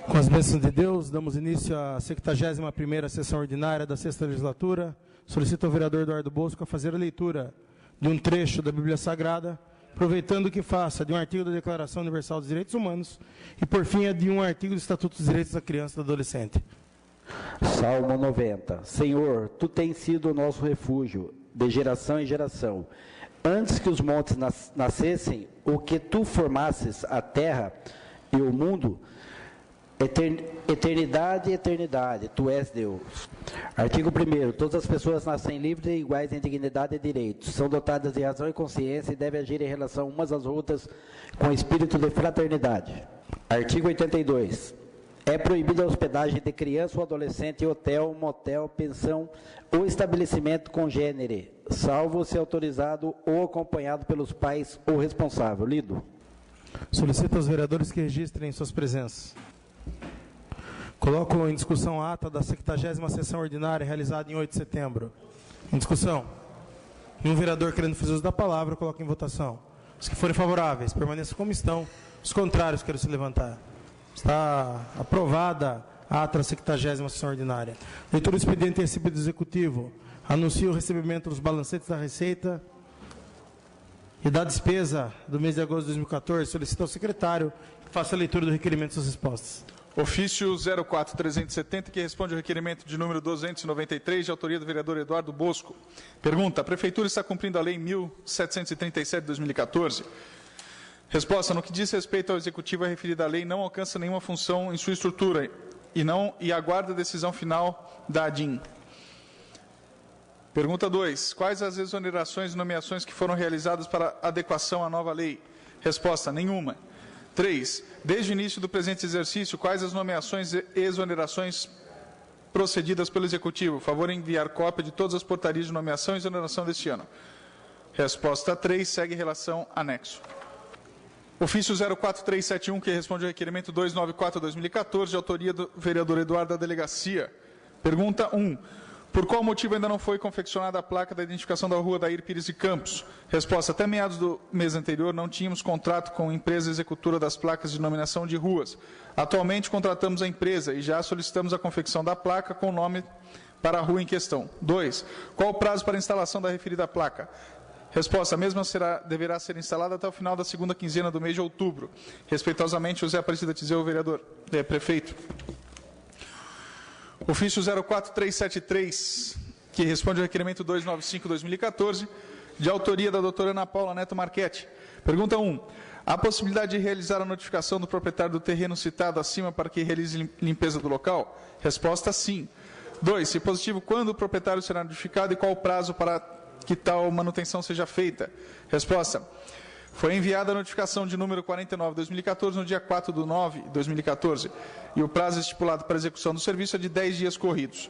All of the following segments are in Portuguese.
Com as bênçãos de Deus, damos início à 71ª sessão ordinária da 6ª legislatura. Solicito ao vereador Eduardo Bosco a fazer a leitura de um trecho da Bíblia Sagrada, aproveitando que faça de um artigo da Declaração Universal dos Direitos Humanos e, por fim, de um artigo do Estatuto dos Direitos da Criança e do Adolescente. Salmo 90. Senhor, Tu tens sido o nosso refúgio, de geração em geração. Antes que os montes nascessem, o que Tu formasses a terra e o mundo, eternidade e eternidade, Tu és Deus. Artigo 1º. Todas as pessoas nascem livres e iguais em dignidade e direitos. São dotadas de razão e consciência e devem agir em relação umas às outras com espírito de fraternidade. Artigo 82. É proibida a hospedagem de criança ou adolescente em hotel, motel, pensão ou estabelecimento congênere, salvo se autorizado ou acompanhado pelos pais ou responsável. Lido. Solicito aos vereadores que registrem suas presenças. Coloco em discussão a ata da 70ª sessão ordinária realizada em 8 de setembro. Em discussão. Nenhum vereador querendo fazer uso da palavra, coloco em votação. Os que forem favoráveis, permaneçam como estão. Os contrários, quero se levantar. Está aprovada a ata da 70ª sessão ordinária. Leitura do expediente recebido do Executivo. Anuncio o recebimento dos balancetes da Receita e da despesa do mês de agosto de 2014. Solicito ao secretário que faça a leitura do requerimento e suas respostas. Ofício 04370, que responde ao requerimento de número 293, de autoria do vereador Eduardo Bosco. Pergunta: a Prefeitura está cumprindo a Lei 1737 de 2014? Resposta: no que diz respeito ao Executivo, a referida lei não alcança nenhuma função em sua estrutura e aguarda a decisão final da ADIM. Pergunta 2. Quais as exonerações e nomeações que foram realizadas para adequação à nova lei? Resposta: nenhuma. 3. Desde o início do presente exercício, quais as nomeações e exonerações procedidas pelo Executivo? Favor em enviar cópia de todas as portarias de nomeação e exoneração deste ano. Resposta 3. Segue relação anexo. Ofício 04371, que responde ao requerimento 294/2014, de autoria do vereador Eduardo da Delegacia. Pergunta 1. Por qual motivo ainda não foi confeccionada a placa da identificação da rua Adair Pires de Campos? Resposta: até meados do mês anterior não tínhamos contrato com a empresa executora das placas de nominação de ruas. Atualmente contratamos a empresa e já solicitamos a confecção da placa com o nome para a rua em questão. 2. Qual o prazo para a instalação da referida placa? Resposta: a mesma deverá ser instalada até o final da segunda quinzena do mês de outubro. Respeitosamente, José Aparecida Tizeu, prefeito. Ofício 04373, que responde ao requerimento 295/2014, de autoria da doutora Ana Paula Neto Marchetti. Pergunta 1. Há possibilidade de realizar a notificação do proprietário do terreno citado acima para que realize limpeza do local? Resposta: sim. 2. Se positivo, quando o proprietário será notificado e qual o prazo para que tal manutenção seja feita? Resposta: foi enviada a notificação de número 49/2014 no dia 4/9/2014 e o prazo estipulado para execução do serviço é de 10 dias corridos.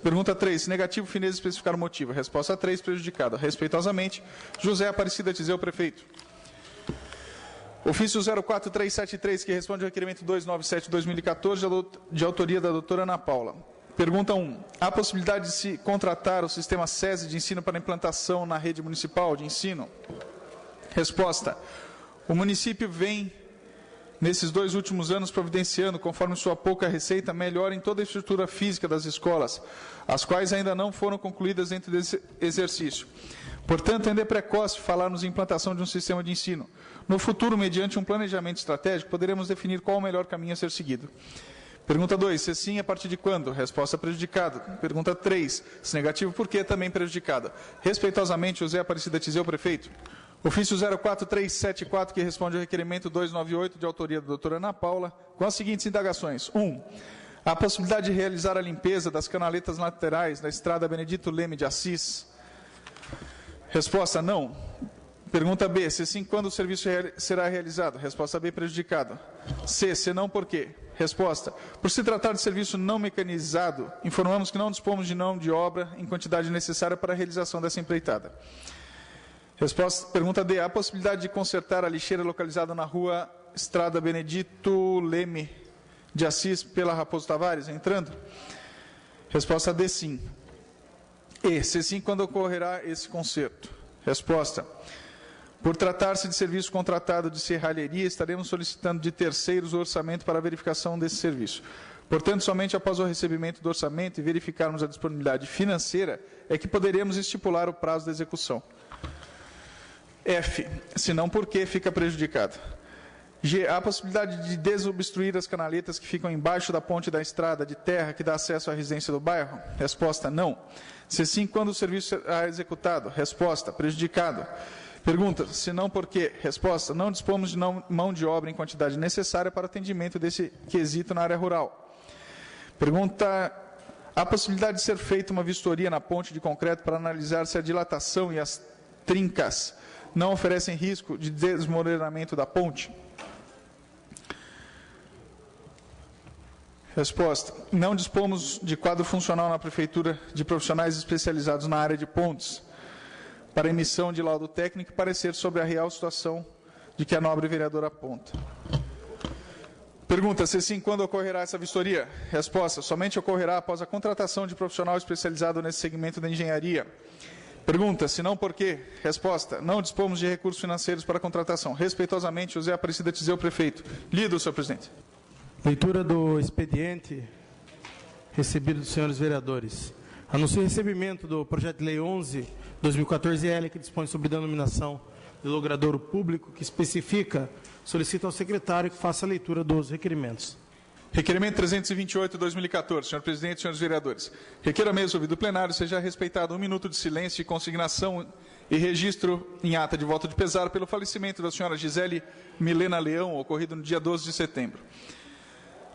Pergunta 3. Se negativo, fineza especificar o motivo. Resposta 3. Prejudicado. Respeitosamente, José Aparecida Tizeu, prefeito. Ofício 04373, que responde ao requerimento 297/2014, de autoria da doutora Ana Paula. Pergunta 1. Há possibilidade de se contratar o sistema SESI de ensino para implantação na rede municipal de ensino? Resposta: o município vem, nesses 2 últimos anos, providenciando, conforme sua pouca receita, melhora em toda a estrutura física das escolas, as quais ainda não foram concluídas dentro desse exercício. Portanto, ainda é precoce falarmos em implantação de um sistema de ensino. No futuro, mediante um planejamento estratégico, poderemos definir qual o melhor caminho a ser seguido. Pergunta 2. Se sim, a partir de quando? Resposta: prejudicado. Pergunta 3. Se negativo, por que também prejudicado? Respeitosamente, José Aparecida Tizeu, prefeito. Ofício 04374, que responde ao requerimento 298, de autoria da doutora Ana Paula, com as seguintes indagações. 1. A possibilidade de realizar a limpeza das canaletas laterais da estrada Benedito Leme de Assis? Resposta: não. Pergunta B. Se sim, quando o serviço será realizado? Resposta B. Prejudicado. C. Se não, por quê? Resposta: por se tratar de serviço não mecanizado, informamos que não dispomos de mão de obra em quantidade necessária para a realização dessa empreitada. Resposta: pergunta D. Há possibilidade de consertar a lixeira localizada na rua Estrada Benedito Leme de Assis pela Raposo Tavares, entrando? Resposta D. Sim. E. Se sim, quando ocorrerá esse conserto? Resposta: Por tratar-se de serviço contratado de serralheria, estaremos solicitando de terceiros o orçamento para a verificação desse serviço. Portanto, somente após o recebimento do orçamento e verificarmos a disponibilidade financeira é que poderemos estipular o prazo da execução. F. Se não, por que fica prejudicado? G. Há a possibilidade de desobstruir as canaletas que ficam embaixo da ponte da estrada de terra que dá acesso à residência do bairro? Resposta, não. Se sim, quando o serviço será executado? Resposta, prejudicado. Pergunta, se não, por quê? Resposta, não dispomos de mão de obra em quantidade necessária para o atendimento desse quesito na área rural. Pergunta, há a possibilidade de ser feita uma vistoria na ponte de concreto para analisar se a dilatação e as trincas não oferecem risco de desmoronamento da ponte? Resposta, não dispomos de quadro funcional na Prefeitura de profissionais especializados na área de pontes para emissão de laudo técnico e parecer sobre a real situação de que a nobre vereadora aponta. Pergunta, se sim, quando ocorrerá essa vistoria? Resposta, somente ocorrerá após a contratação de profissional especializado nesse segmento da engenharia. Pergunta, se não, por quê? Resposta, não dispomos de recursos financeiros para a contratação. Respeitosamente, José Aparecida Tizeu, prefeito. Lido, senhor presidente. Leitura do expediente recebido dos senhores vereadores. Anuncio o recebimento do projeto de lei 11/2014-L, que dispõe sobre denominação de logradouro público, que especifica, solicita ao secretário que faça a leitura dos requerimentos. Requerimento 328/2014. Senhor presidente, senhores vereadores. Requeiro a mesa ouvido plenário seja respeitado 1 minuto de silêncio e consignação e registro em ata de voto de pesar pelo falecimento da senhora Gisele Milena Leão, ocorrido no dia 12 de setembro.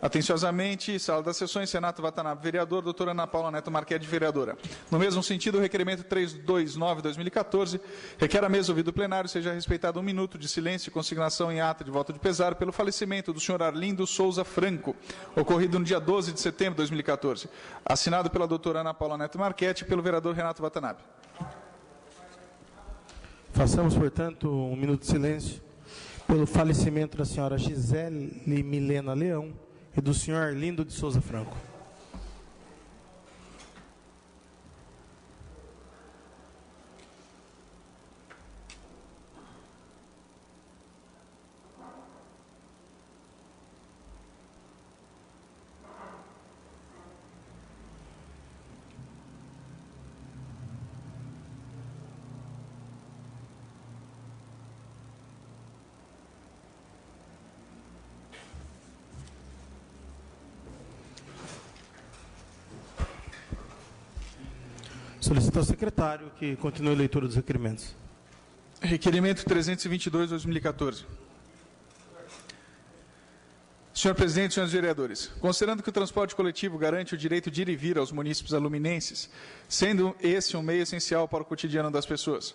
Atenciosamente, sala das sessões, Renato Watanabe, vereador, doutora Ana Paula Neto Marchetti, vereadora. No mesmo sentido, o requerimento 329/2014 requer a mesa ouvido plenário seja respeitado 1 minuto de silêncio e consignação em ata de voto de pesar pelo falecimento do senhor Arlindo Souza Franco, ocorrido no dia 12 de setembro de 2014, assinado pela doutora Ana Paula Neto Marchetti e pelo vereador Renato Watanabe. Façamos, portanto, 1 minuto de silêncio pelo falecimento da senhora Gisele Milena Leão e do senhor Arlindo de Souza Franco. Solicito ao secretário que continue a leitura dos requerimentos. Requerimento 322/2014. Senhor presidente, senhores vereadores, considerando que o transporte coletivo garante o direito de ir e vir aos munícipes aluminenses, sendo esse um meio essencial para o cotidiano das pessoas.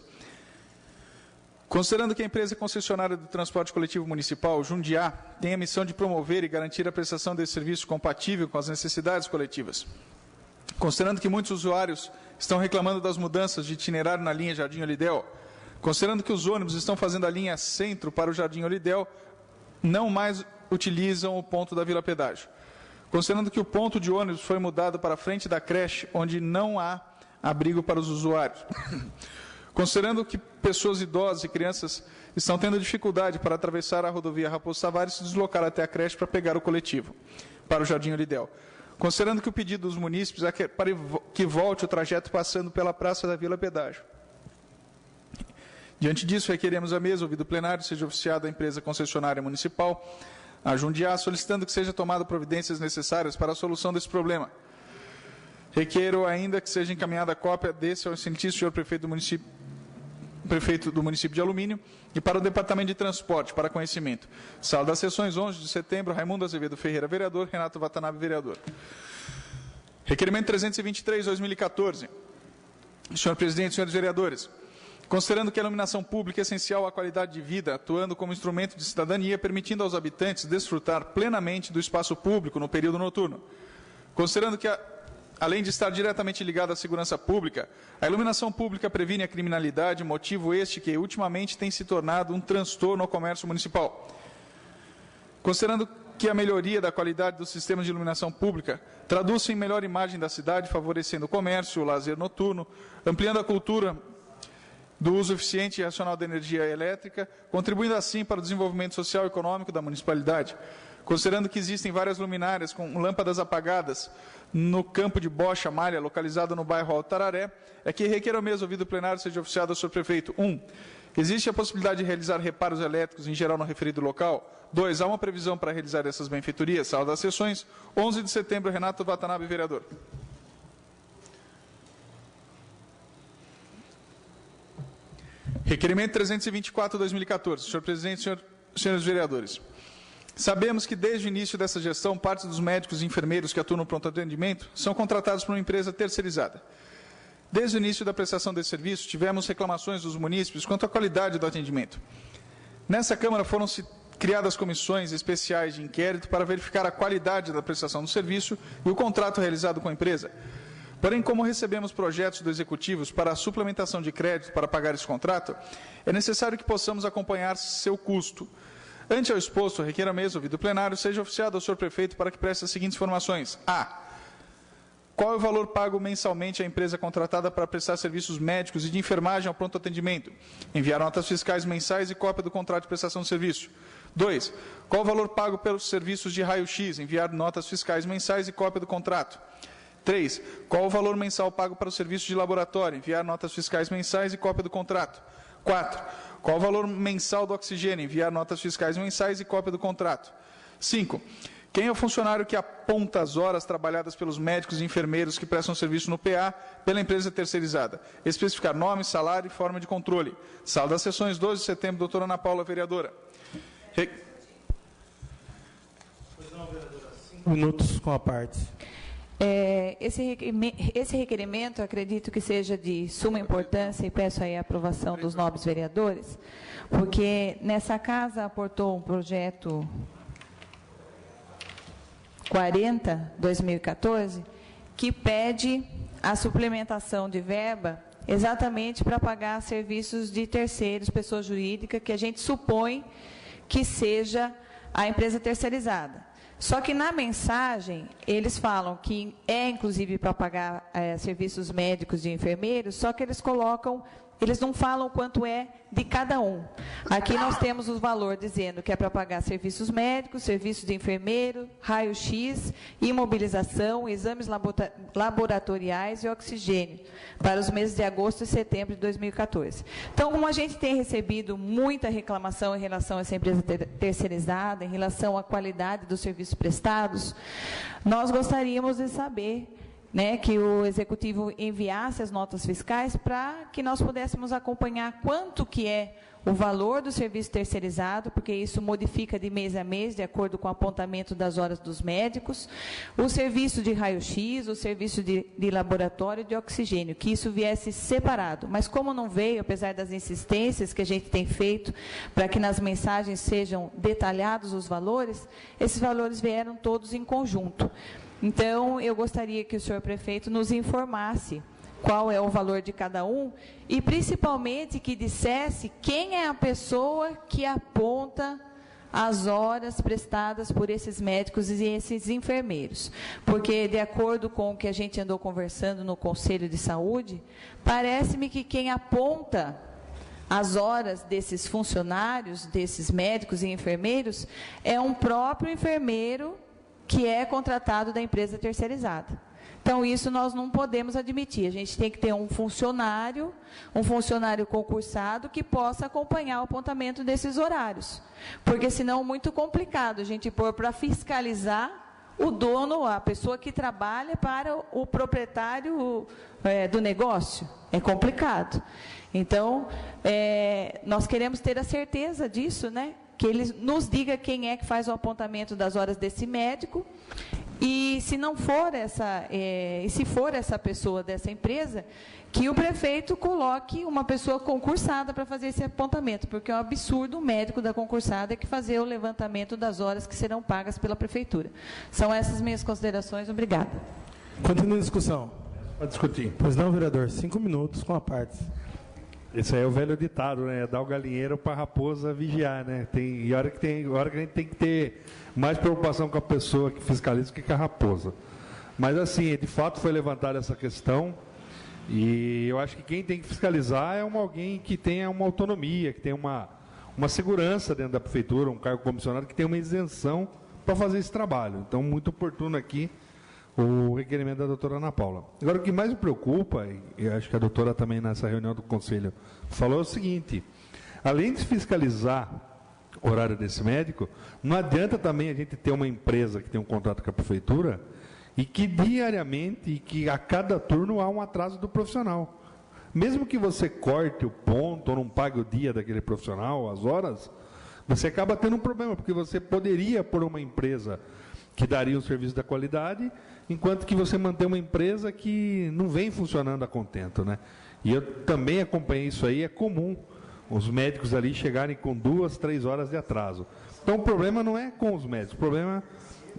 Considerando que a empresa concessionária do transporte coletivo municipal, Jundiá, tem a missão de promover e garantir a prestação desse serviço compatível com as necessidades coletivas. Considerando que muitos usuários estão reclamando das mudanças de itinerário na linha Jardim Olidel, considerando que os ônibus estão fazendo a linha centro para o Jardim Olidel, não mais utilizam o ponto da Vila Pedágio. Considerando que o ponto de ônibus foi mudado para a frente da creche, onde não há abrigo para os usuários. Considerando que pessoas idosas e crianças estão tendo dificuldade para atravessar a rodovia Raposo Tavares e se deslocar até a creche para pegar o coletivo, para o Jardim Olidel. Considerando que o pedido dos munícipes é para que volte o trajeto passando pela Praça da Vila Pedágio. Diante disso, requeremos a mesa, ouvido o plenário, seja oficiada a empresa concessionária municipal, a Jundiá, solicitando que seja tomada providências necessárias para a solução desse problema. Requeiro ainda que seja encaminhada a cópia desse ao excelentíssimo senhor prefeito do município de Alumínio e para o Departamento de Transporte, para conhecimento. Sala das sessões, 11 de setembro, Raimundo Azevedo Ferreira, vereador, Renato Watanabe, vereador. Requerimento 323/2014. Senhor presidente, senhores vereadores, considerando que a iluminação pública é essencial à qualidade de vida, atuando como instrumento de cidadania, permitindo aos habitantes desfrutar plenamente do espaço público no período noturno. Considerando que além de estar diretamente ligada à segurança pública, a iluminação pública previne a criminalidade, motivo este que ultimamente tem se tornado um transtorno ao comércio municipal. Considerando que a melhoria da qualidade dos sistemas de iluminação pública traduz-se em melhor imagem da cidade, favorecendo o comércio, o lazer noturno, ampliando a cultura do uso eficiente e racional da energia elétrica, contribuindo assim para o desenvolvimento social e econômico da municipalidade. Considerando que existem várias luminárias com lâmpadas apagadas no campo de Bocha Malha, localizado no bairro Altararé, é que requer ao mesmo ouvido plenário seja oficiado ao senhor prefeito. 1. Existe a possibilidade de realizar reparos elétricos em geral no referido local? 2. Há uma previsão para realizar essas benfeitorias? Sala das sessões, 11 de setembro, Renato Watanabe, vereador. Requerimento 324/2014. Senhor presidente, senhores vereadores. Sabemos que desde o início dessa gestão, parte dos médicos e enfermeiros que atuam no pronto atendimento são contratados por uma empresa terceirizada. Desde o início da prestação desse serviço, tivemos reclamações dos munícipes quanto à qualidade do atendimento. Nessa Câmara foram criadas comissões especiais de inquérito para verificar a qualidade da prestação do serviço e o contrato realizado com a empresa. Porém, como recebemos projetos do Executivo para a suplementação de crédito para pagar esse contrato, é necessário que possamos acompanhar seu custo. Ante ao exposto, requer a mesa, ouvido plenário, seja oficiado ao senhor prefeito para que preste as seguintes informações. A. Qual é o valor pago mensalmente à empresa contratada para prestar serviços médicos e de enfermagem ao pronto atendimento? Enviar notas fiscais mensais e cópia do contrato de prestação de serviço. 2. Qual o valor pago pelos serviços de raio-x? Enviar notas fiscais mensais e cópia do contrato. 3. Qual o valor mensal pago para o serviço de laboratório? Enviar notas fiscais mensais e cópia do contrato. 4. Qual o valor mensal do oxigênio? Enviar notas fiscais mensais e cópia do contrato. 5. Quem é o funcionário que aponta as horas trabalhadas pelos médicos e enfermeiros que prestam serviço no PA pela empresa terceirizada? Especificar nome, salário e forma de controle. Sala das sessões, 12 de setembro, doutora Ana Paula, vereadora. 5 minutos com a parte. Esse requerimento, acredito que seja de suma importância e peço aí a aprovação dos nobres vereadores, porque nessa casa aportou um projeto 40/2014, que pede a suplementação de verba exatamente para pagar serviços de terceiros, pessoa jurídica, que a gente supõe que seja a empresa terceirizada. Só que na mensagem, eles falam que é inclusive para pagar serviços médicos e enfermeiros, só que eles não falam quanto é de cada um. Aqui nós temos o valor dizendo que é para pagar serviços médicos, serviços de enfermeiro, raio-x, imobilização, exames laboratoriais e oxigênio, para os meses de agosto e setembro de 2014. Então, como a gente tem recebido muita reclamação em relação a essa empresa terceirizada, em relação à qualidade dos serviços prestados, nós gostaríamos de saber, que o Executivo enviasse as notas fiscais para que nós pudéssemos acompanhar quanto que é o valor do serviço terceirizado, porque isso modifica de mês a mês, de acordo com o apontamento das horas dos médicos, o serviço de raio-x, o serviço de laboratório de oxigênio, que isso viesse separado. Mas como não veio, apesar das insistências que a gente tem feito para que nas mensagens sejam detalhados os valores, esses valores vieram todos em conjunto. Então, eu gostaria que o senhor prefeito nos informasse qual é o valor de cada um e, principalmente, que dissesse quem é a pessoa que aponta as horas prestadas por esses médicos e esses enfermeiros. Porque, de acordo com o que a gente andou conversando no Conselho de Saúde, parece-me que quem aponta as horas desses funcionários, desses médicos e enfermeiros, é um próprio enfermeiro que é contratado da empresa terceirizada. Então, isso nós não podemos admitir. A gente tem que ter um funcionário concursado que possa acompanhar o apontamento desses horários. Porque, senão, é muito complicado a gente pôr para fiscalizar o dono, a pessoa que trabalha para o proprietário do negócio. É complicado. Então, nós queremos ter a certeza disso, que ele nos diga quem é que faz o apontamento das horas desse médico, e se não for se for essa pessoa dessa empresa, que o prefeito coloque uma pessoa concursada para fazer esse apontamento, porque é um absurdo o médico da concursada que fazer o levantamento das horas que serão pagas pela prefeitura. São essas minhas considerações. Obrigada. Continua a discussão. Pode discutir. Pois não, vereador. 5 minutos com a parte. Esse aí é o velho ditado, dar o galinheiro para a raposa vigiar, Tem hora que a gente tem que ter mais preocupação com a pessoa que fiscaliza do que com a raposa. Mas assim, de fato foi levantada essa questão E eu acho que quem tem que fiscalizar é alguém que tenha uma autonomia, que tenha uma segurança dentro da prefeitura, um cargo comissionado que tenha uma isenção para fazer esse trabalho. Então, muito oportuno aqui o requerimento da doutora Ana Paula. Agora, o que mais me preocupa, e acho que a doutora também nessa reunião do Conselho falou, é o seguinte: além de fiscalizar o horário desse médico, não adianta também a gente ter uma empresa que tem um contrato com a prefeitura e que diariamente, e que a cada turno há um atraso do profissional. Mesmo que você corte o ponto ou não pague o dia daquele profissional, as horas, você acaba tendo um problema, porque você poderia pôr uma empresa que daria um serviço da qualidade, enquanto que você mantém uma empresa que não vem funcionando a contento, né? E eu também acompanhei isso aí, é comum os médicos ali chegarem com 2, 3 horas de atraso. Então o problema não é com os médicos, o problema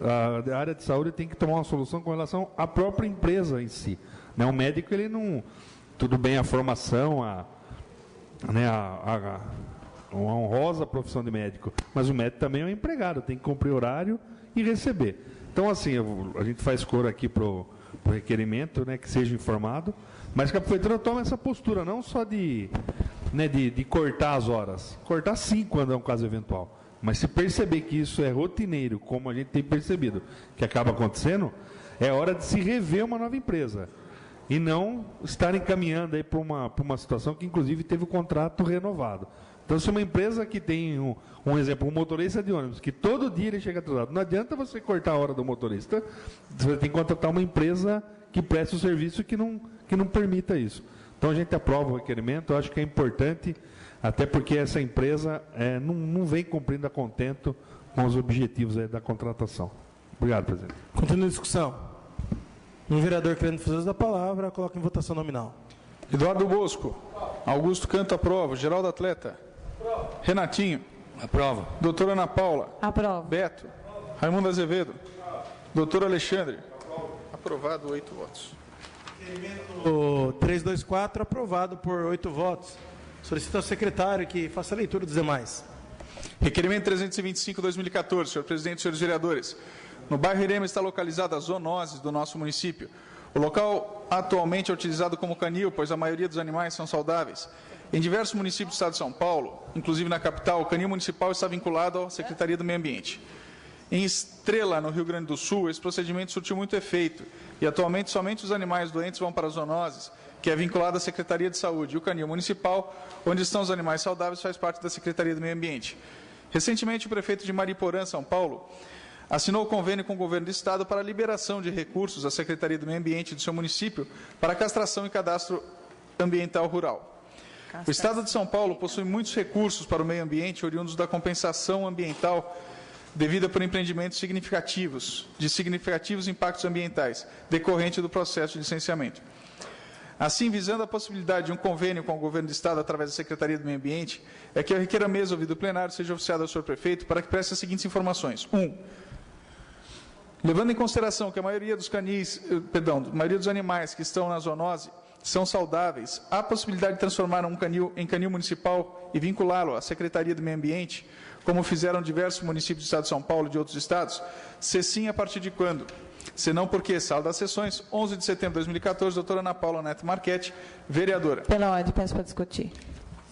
a área de saúde tem que tomar uma solução com relação à própria empresa em si. Né? O médico, ele não... Tudo bem a formação, a honrosa profissão de médico, mas o médico também é um empregado, tem que cumprir horário e receber. Então, assim, a gente faz coro aqui para o requerimento, né, que seja informado, mas que a prefeitura tome essa postura, não só de cortar as horas, cortar sim quando é um caso eventual, mas se perceber que isso é rotineiro, como a gente tem percebido, que acaba acontecendo, é hora de se rever uma nova empresa. E não estar encaminhando aí para uma situação que, inclusive, teve o contrato renovado. Então, se uma empresa que tem, um exemplo, um motorista de ônibus, que todo dia ele chega atrasado, não adianta você cortar a hora do motorista, você tem que contratar uma empresa que preste o serviço que não permita isso. Então, a gente aprova o requerimento, eu acho que é importante, até porque essa empresa não vem cumprindo a contento com os objetivos aí da contratação. Obrigado, presidente. Continua a discussão. Um vereador querendo fazer uso da palavra, coloca em votação nominal. Eduardo Bosco. Augusto Canto, aprova. Geraldo Atleta. Renatinho. Aprova. Doutora Ana Paula. Aprova. Beto. Raimundo Azevedo. Doutor Alexandre. Aprovado, 8 votos. O 324, aprovado por 8 votos. Solicito ao secretário que faça a leitura dos demais. Requerimento 325/2014, senhor presidente, senhores vereadores. No bairro Irema está localizada a zoonose do nosso município. O local atualmente é utilizado como canil, pois a maioria dos animais são saudáveis. Em diversos municípios do estado de São Paulo, inclusive na capital, o canil municipal está vinculado à Secretaria do Meio Ambiente. Em Estrela, no Rio Grande do Sul, esse procedimento surtiu muito efeito e atualmente somente os animais doentes vão para as zoonoses, que é vinculada à Secretaria de Saúde. E o canil municipal, onde estão os animais saudáveis, faz parte da Secretaria do Meio Ambiente. Recentemente, o prefeito de Mariporã, São Paulo, assinou convênio com o governo do estado para a liberação de recursos à Secretaria do Meio Ambiente do seu município para castração e cadastro ambiental rural. O estado de São Paulo possui muitos recursos para o meio ambiente oriundos da compensação ambiental devida por empreendimentos significativos impactos ambientais, decorrente do processo de licenciamento. Assim, visando a possibilidade de um convênio com o governo do estado através da Secretaria do Meio Ambiente, é que eu requeiro a mesa ouvido o plenário seja oficiado ao senhor prefeito para que preste as seguintes informações. 1. Levando em consideração que a maioria dos animais que estão na zoonose são saudáveis, há possibilidade de transformar um canil em canil municipal e vinculá-lo à Secretaria do Meio Ambiente, como fizeram diversos municípios do estado de São Paulo e de outros estados? Se sim, a partir de quando? Se não, por quê? Sala das sessões, 11 de setembro de 2014, doutora Ana Paula Neto Marchetti, vereadora. Pela ordem, peço para discutir.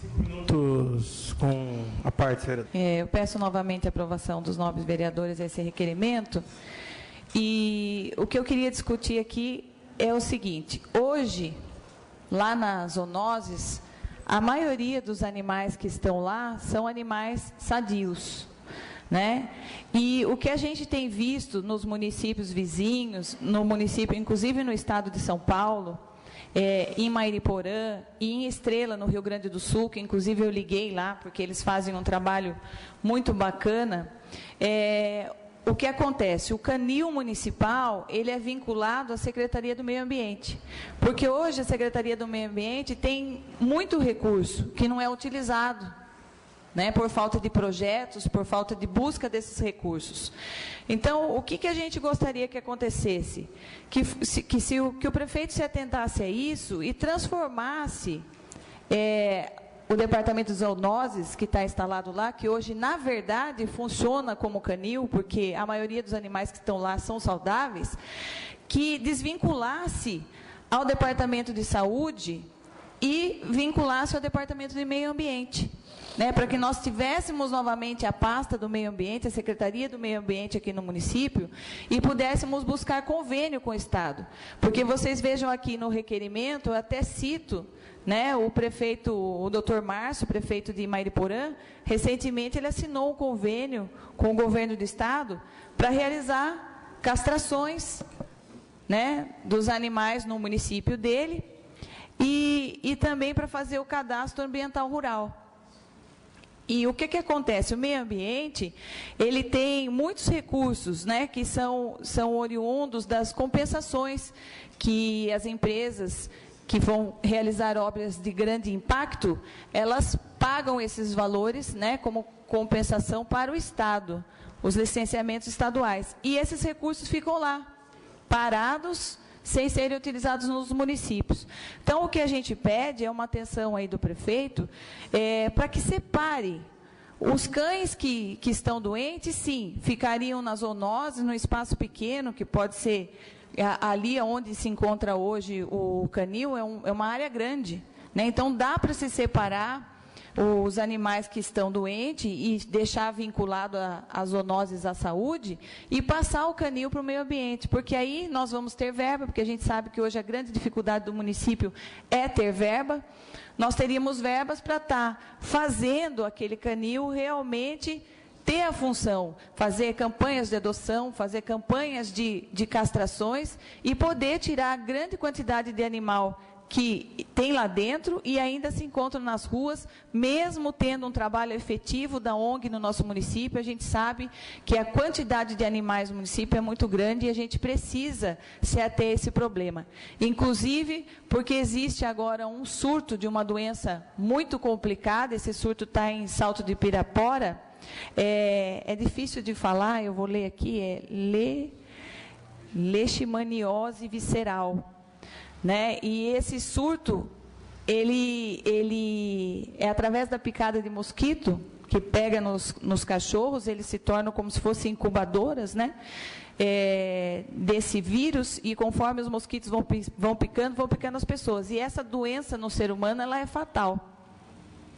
5 minutos com a parte, vereador. Eu peço novamente a aprovação dos nobres vereadores a esse requerimento. E o que eu queria discutir aqui é o seguinte: hoje, lá nas zoonoses, a maioria dos animais que estão lá são animais sadios, né? E o que a gente tem visto nos municípios vizinhos, no município, inclusive no estado de São Paulo, em Mariporã e em Estrela, no Rio Grande do Sul, que inclusive eu liguei lá, porque eles fazem um trabalho muito bacana, o que acontece? O canil municipal, ele é vinculado à Secretaria do Meio Ambiente, porque hoje a Secretaria do Meio Ambiente tem muito recurso que não é utilizado, né, por falta de projetos, por falta de busca desses recursos. Então, o que a gente gostaria que acontecesse? Que o prefeito se atentasse a isso e transformasse o departamento de zoonoses que está instalado lá, que hoje, na verdade, funciona como canil, porque a maioria dos animais que estão lá são saudáveis, que desvinculasse ao Departamento de Saúde e vinculasse ao Departamento de Meio Ambiente, né, para que nós tivéssemos novamente a pasta do meio ambiente, a Secretaria do Meio Ambiente aqui no município, e pudéssemos buscar convênio com o Estado. Porque vocês vejam aqui no requerimento, eu até cito, né, o prefeito, o doutor Márcio, prefeito de Mairiporã, recentemente ele assinou um convênio com o governo do Estado para realizar castrações, né, dos animais no município dele, e também para fazer o cadastro ambiental rural. E o que acontece? O meio ambiente, ele tem muitos recursos, né, que são oriundos das compensações que as empresas que vão realizar obras de grande impacto, elas pagam esses valores, né, como compensação para o Estado, os licenciamentos estaduais. E esses recursos ficam lá, parados, sem serem utilizados nos municípios. Então, o que a gente pede é uma atenção aí do prefeito, para que separe os cães que estão doentes, sim, ficariam nas zoonoses, num espaço pequeno, que pode ser ali onde se encontra hoje o canil, é uma área grande, né? Então, dá para se separar os animais que estão doentes e deixar vinculado às zoonoses à saúde e passar o canil para o meio ambiente, porque aí nós vamos ter verba, porque a gente sabe que hoje a grande dificuldade do município é ter verba. Nós teríamos verbas para estar fazendo aquele canil realmente ter a função, fazer campanhas de adoção, fazer campanhas de castrações e poder tirar a grande quantidade de animal que tem lá dentro e ainda se encontram nas ruas, mesmo tendo um trabalho efetivo da ONG no nosso município. A gente sabe que a quantidade de animais no município é muito grande e a gente precisa se ater a esse problema. Inclusive, porque existe agora um surto de uma doença muito complicada, esse surto está em Salto de Pirapora, é difícil de falar, eu vou ler aqui, leishmaniose visceral. Né? E esse surto, ele é através da picada de mosquito, que pega nos cachorros, eles se tornam como se fossem incubadoras, né? Desse vírus, e conforme os mosquitos vão picando as pessoas. E essa doença no ser humano, ela é fatal.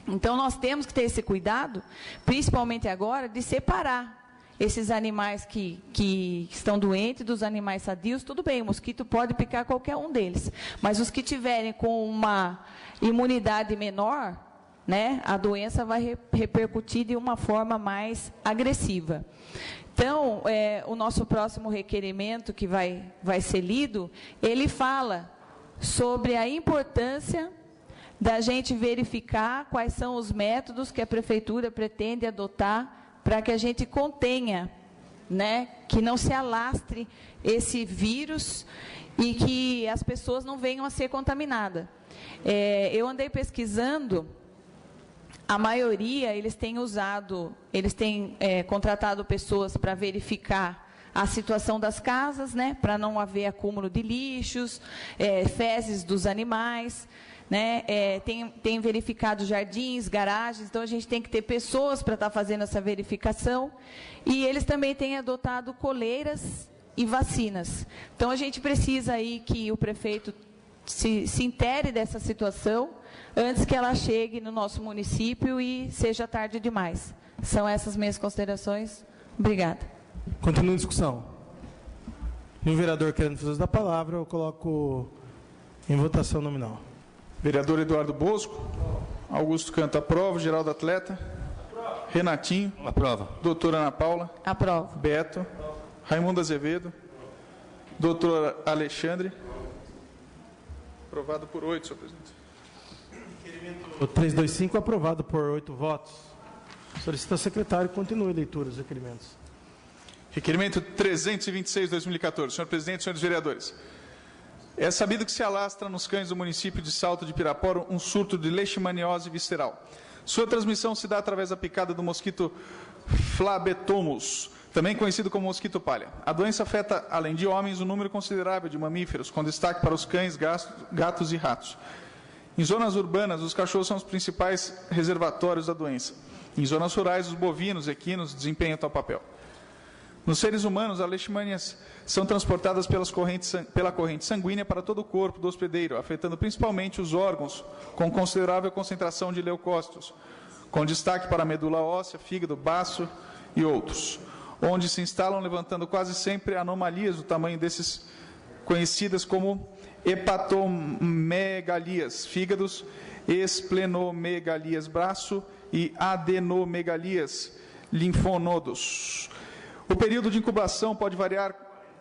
Então, nós temos que ter esse cuidado, principalmente agora, de separar esses animais que estão doentes dos animais sadios. Tudo bem, o mosquito pode picar qualquer um deles, mas os que tiverem com uma imunidade menor, né, a doença vai repercutir de uma forma mais agressiva. Então, o nosso próximo requerimento que vai ser lido, ele fala sobre a importância da gente verificar quais são os métodos que a prefeitura pretende adotar para que a gente contenha, né, que não se alastre esse vírus e que as pessoas não venham a ser contaminadas. Eu andei pesquisando, a maioria, eles têm contratado pessoas para verificar a situação das casas, né, para não haver acúmulo de lixos, fezes dos animais, né, tem verificado jardins, garagens. Então a gente tem que ter pessoas para estar fazendo essa verificação, e eles também têm adotado coleiras e vacinas. Então a gente precisa aí que o prefeito se intere dessa situação antes que ela chegue no nosso município e seja tarde demais. São essas minhas considerações. Obrigada. Continua a discussão. E o vereador querendo fazer uso da palavra, eu coloco em votação nominal. Vereador Eduardo Bosco. Augusto Canto, aprova. Geraldo Atleta. Aprova. Renatinho. Aprova. Doutora Ana Paula. Aprova. Beto. Raimundo Azevedo. Doutor Alexandre. Aprovado por 8, senhor presidente. O 325 aprovado por 8 votos. Solicita ao secretário que continue a leitura dos requerimentos. Requerimento 326/2014. Senhor presidente, senhores vereadores. É sabido que se alastra nos cães do município de Salto de Pirapora um surto de leishmaniose visceral. Sua transmissão se dá através da picada do mosquito Phlebetomus, também conhecido como mosquito palha. A doença afeta, além de homens, um número considerável de mamíferos, com destaque para os cães, gatos e ratos. Em zonas urbanas, os cachorros são os principais reservatórios da doença. Em zonas rurais, os bovinos e equinos desempenham tal papel. Nos seres humanos, as leishmanias são transportadas pela corrente sanguínea para todo o corpo do hospedeiro, afetando principalmente os órgãos com considerável concentração de leucócitos, com destaque para a medula óssea, fígado, baço e outros, onde se instalam levantando quase sempre anomalias do tamanho desses, conhecidas como hepatomegalias, fígados, esplenomegalias, braço e adenomegalias, linfonodos. O período de incubação pode variar,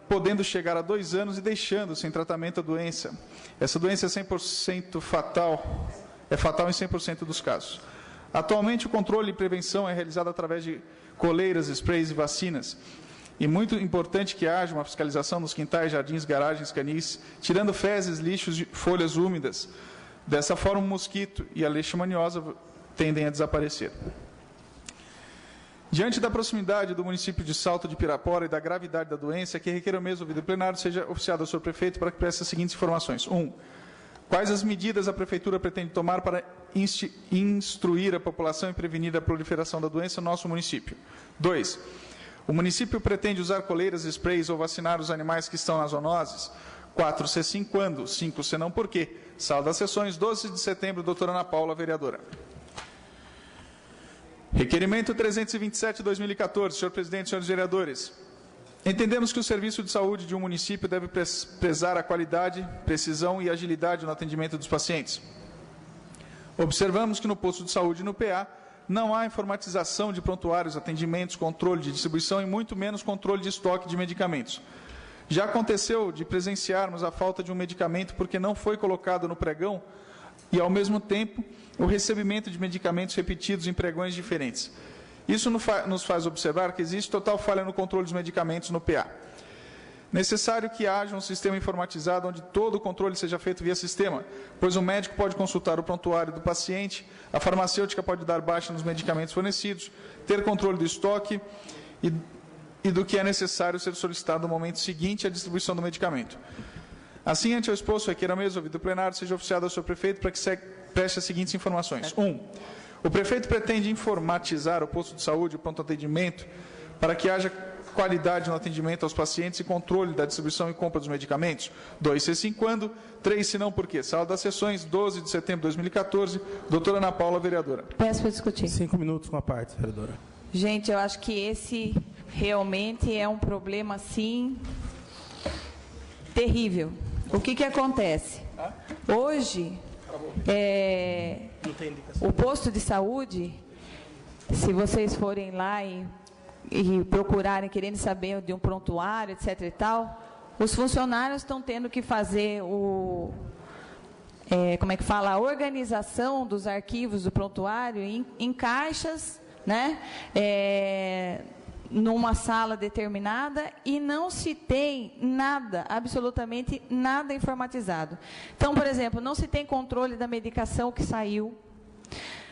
podendo chegar a 2 anos e deixando sem tratamento a doença. Essa doença é 100% fatal, é fatal em 100% dos casos. Atualmente, o controle e prevenção é realizado através de coleiras, sprays e vacinas. E muito importante que haja uma fiscalização nos quintais, jardins, garagens, canis, tirando fezes, lixos e folhas úmidas. Dessa forma, o mosquito e a leishmaniose tendem a desaparecer. Diante da proximidade do município de Salto de Pirapora e da gravidade da doença, que requer o mesmo ouvido plenário, seja oficiado ao senhor prefeito para que preste as seguintes informações. 1. Quais as medidas a Prefeitura pretende tomar para instruir a população e prevenir a proliferação da doença no nosso município? 2. O município pretende usar coleiras, sprays ou vacinar os animais que estão nas zoonoses? 4. Se sim, quando? 5. Se não, por quê? Sala das sessões, 12 de setembro, doutora Ana Paula, vereadora. Requerimento 327/2014, senhor presidente, senhores vereadores. Entendemos que o serviço de saúde de um município deve prezar a qualidade, precisão e agilidade no atendimento dos pacientes. Observamos que no posto de saúde e no PA não há informatização de prontuários, atendimentos, controle de distribuição e muito menos controle de estoque de medicamentos. Já aconteceu de presenciarmos a falta de um medicamento porque não foi colocado no pregão e, ao mesmo tempo, o recebimento de medicamentos repetidos em pregões diferentes. Isso nos faz observar que existe total falha no controle dos medicamentos no PA. Necessário que haja um sistema informatizado onde todo o controle seja feito via sistema, pois o médico pode consultar o prontuário do paciente, a farmacêutica pode dar baixa nos medicamentos fornecidos, ter controle do estoque e do que é necessário ser solicitado no momento seguinte à distribuição do medicamento. Assim, ante o exposto, requer ao mesmo ouvido plenário seja oficiado ao senhor prefeito para que preste as seguintes informações. 1. O prefeito pretende informatizar o posto de saúde e o pronto atendimento para que haja qualidade no atendimento aos pacientes e controle da distribuição e compra dos medicamentos. 2. Se sim, quando? 3. Se não, por quê? Sala das sessões, 12 de setembro de 2014. Doutora Ana Paula, vereadora. Peço para discutir. 5 minutos com a parte, vereadora. Gente, eu acho que esse realmente é um problema, assim, terrível. O que acontece? Hoje, o posto de saúde, se vocês forem lá e procurarem, querendo saber de um prontuário, etc. e tal, os funcionários estão tendo que fazer a organização dos arquivos do prontuário em caixas, né? Numa sala determinada e não se tem nada, absolutamente nada informatizado. Então, por exemplo, não se tem controle da medicação que saiu,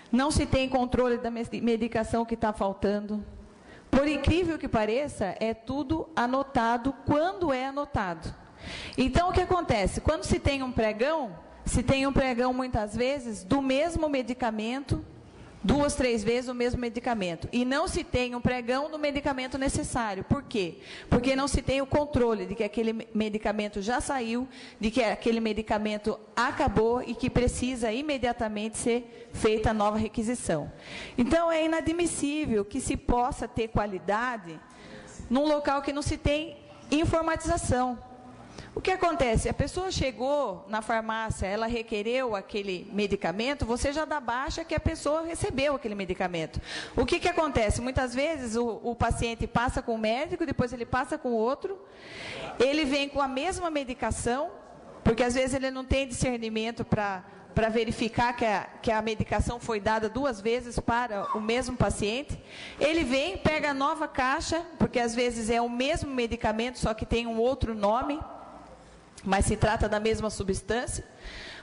não se tem controle da medicação que está faltando. Por incrível que pareça, é tudo anotado quando é anotado. Então, o que acontece? Quando se tem um pregão muitas vezes do mesmo medicamento, 2, 3 vezes o mesmo medicamento. E não se tem um pregão do medicamento necessário. Por quê? Porque não se tem o controle de que aquele medicamento já saiu, de que aquele medicamento acabou e que precisa imediatamente ser feita a nova requisição. Então, é inadmissível que se possa ter qualidade num local que não se tem informatização. O que acontece? A pessoa chegou na farmácia, ela requereu aquele medicamento, você já dá baixa que a pessoa recebeu aquele medicamento. O que acontece? Muitas vezes o paciente passa com o médico, depois ele passa com o outro, ele vem com a mesma medicação, porque às vezes ele não tem discernimento para verificar que a medicação foi dada 2 vezes para o mesmo paciente. Ele vem, pega a nova caixa, porque às vezes é o mesmo medicamento, só que tem um outro nome, mas se trata da mesma substância.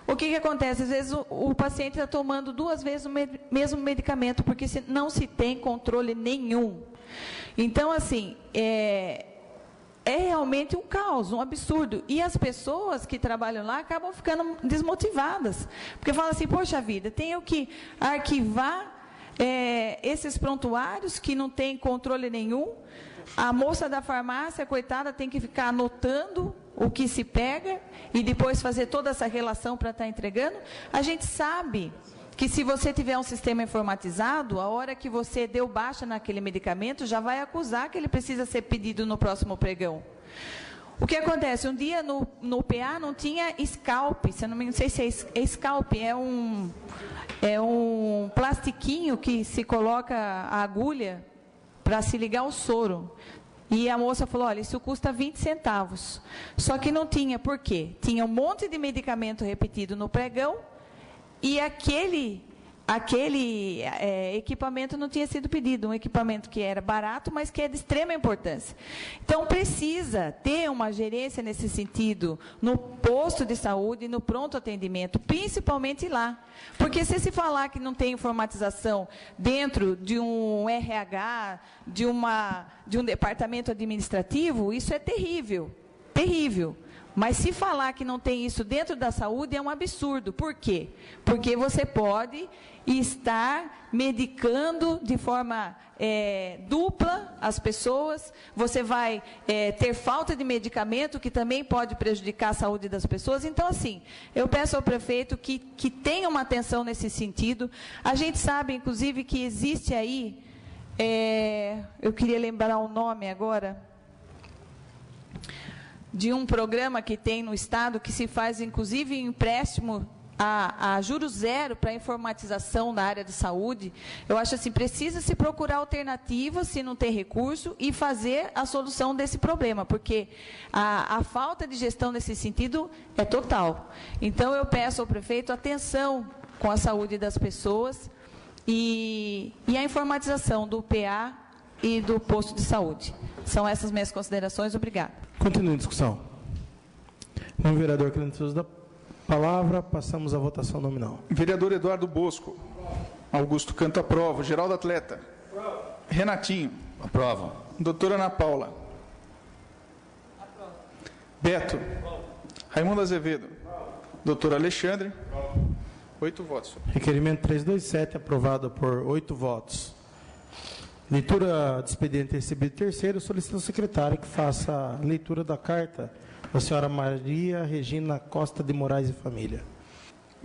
O que acontece? Às vezes o paciente está tomando 2 vezes o mesmo medicamento, porque não se tem controle nenhum. Então, assim, é realmente um caos, um absurdo. E as pessoas que trabalham lá acabam ficando desmotivadas, porque falam assim, poxa vida, tenho que arquivar esses prontuários que não tem controle nenhum, A moça da farmácia, coitada, tem que ficar anotando o que se pega e depois fazer toda essa relação para estar entregando. A gente sabe que se você tiver um sistema informatizado, a hora que você deu baixa naquele medicamento, já vai acusar que ele precisa ser pedido no próximo pregão. O que acontece? Um dia no PA não tinha scalp, não sei se é scalp, é um plastiquinho que se coloca a agulha para se ligar ao soro. E a moça falou, olha, isso custa 20 centavos. Só que não tinha, por quê? Tinha um monte de medicamento repetido no pregão e aquele equipamento não tinha sido pedido, um equipamento que era barato, mas que é de extrema importância. Então, precisa ter uma gerência nesse sentido, no posto de saúde, no pronto atendimento, principalmente lá. Porque se falar que não tem informatização dentro de um RH, de um departamento administrativo, isso é terrível, terrível. Mas se falar que não tem isso dentro da saúde é um absurdo. Por quê? Porque você pode estar medicando de forma dupla as pessoas, você vai ter falta de medicamento, que também pode prejudicar a saúde das pessoas. Então, assim, eu peço ao prefeito que tenha uma atenção nesse sentido. A gente sabe, inclusive, que existe aí, eu queria lembrar o nome agora, de um programa que tem no Estado, que se faz, inclusive, empréstimo a juros zero para a informatização da área de saúde. Eu acho assim, precisa se procurar alternativas, se não tem recurso, e fazer a solução desse problema, porque a falta de gestão nesse sentido é total. Então, eu peço ao prefeito atenção com a saúde das pessoas e a informatização do PA e do posto de saúde. São essas minhas considerações. Obrigada. Continue a discussão. Não, vereador querendo uso da palavra, passamos à votação nominal. Vereador Eduardo Bosco. Augusto Canto, aprova. Geraldo Atleta. Aprova. Renatinho. Aprova. Doutora Ana Paula. Aprova. Beto. Aprova. Raimundo Azevedo. Aprova. Doutor Alexandre. Aprova. 8 votos. Requerimento 327, aprovado por 8 votos. Leitura de expediente recebido terceiro, solicito ao secretário que faça a leitura da carta da senhora Maria Regina Costa de Moraes e família.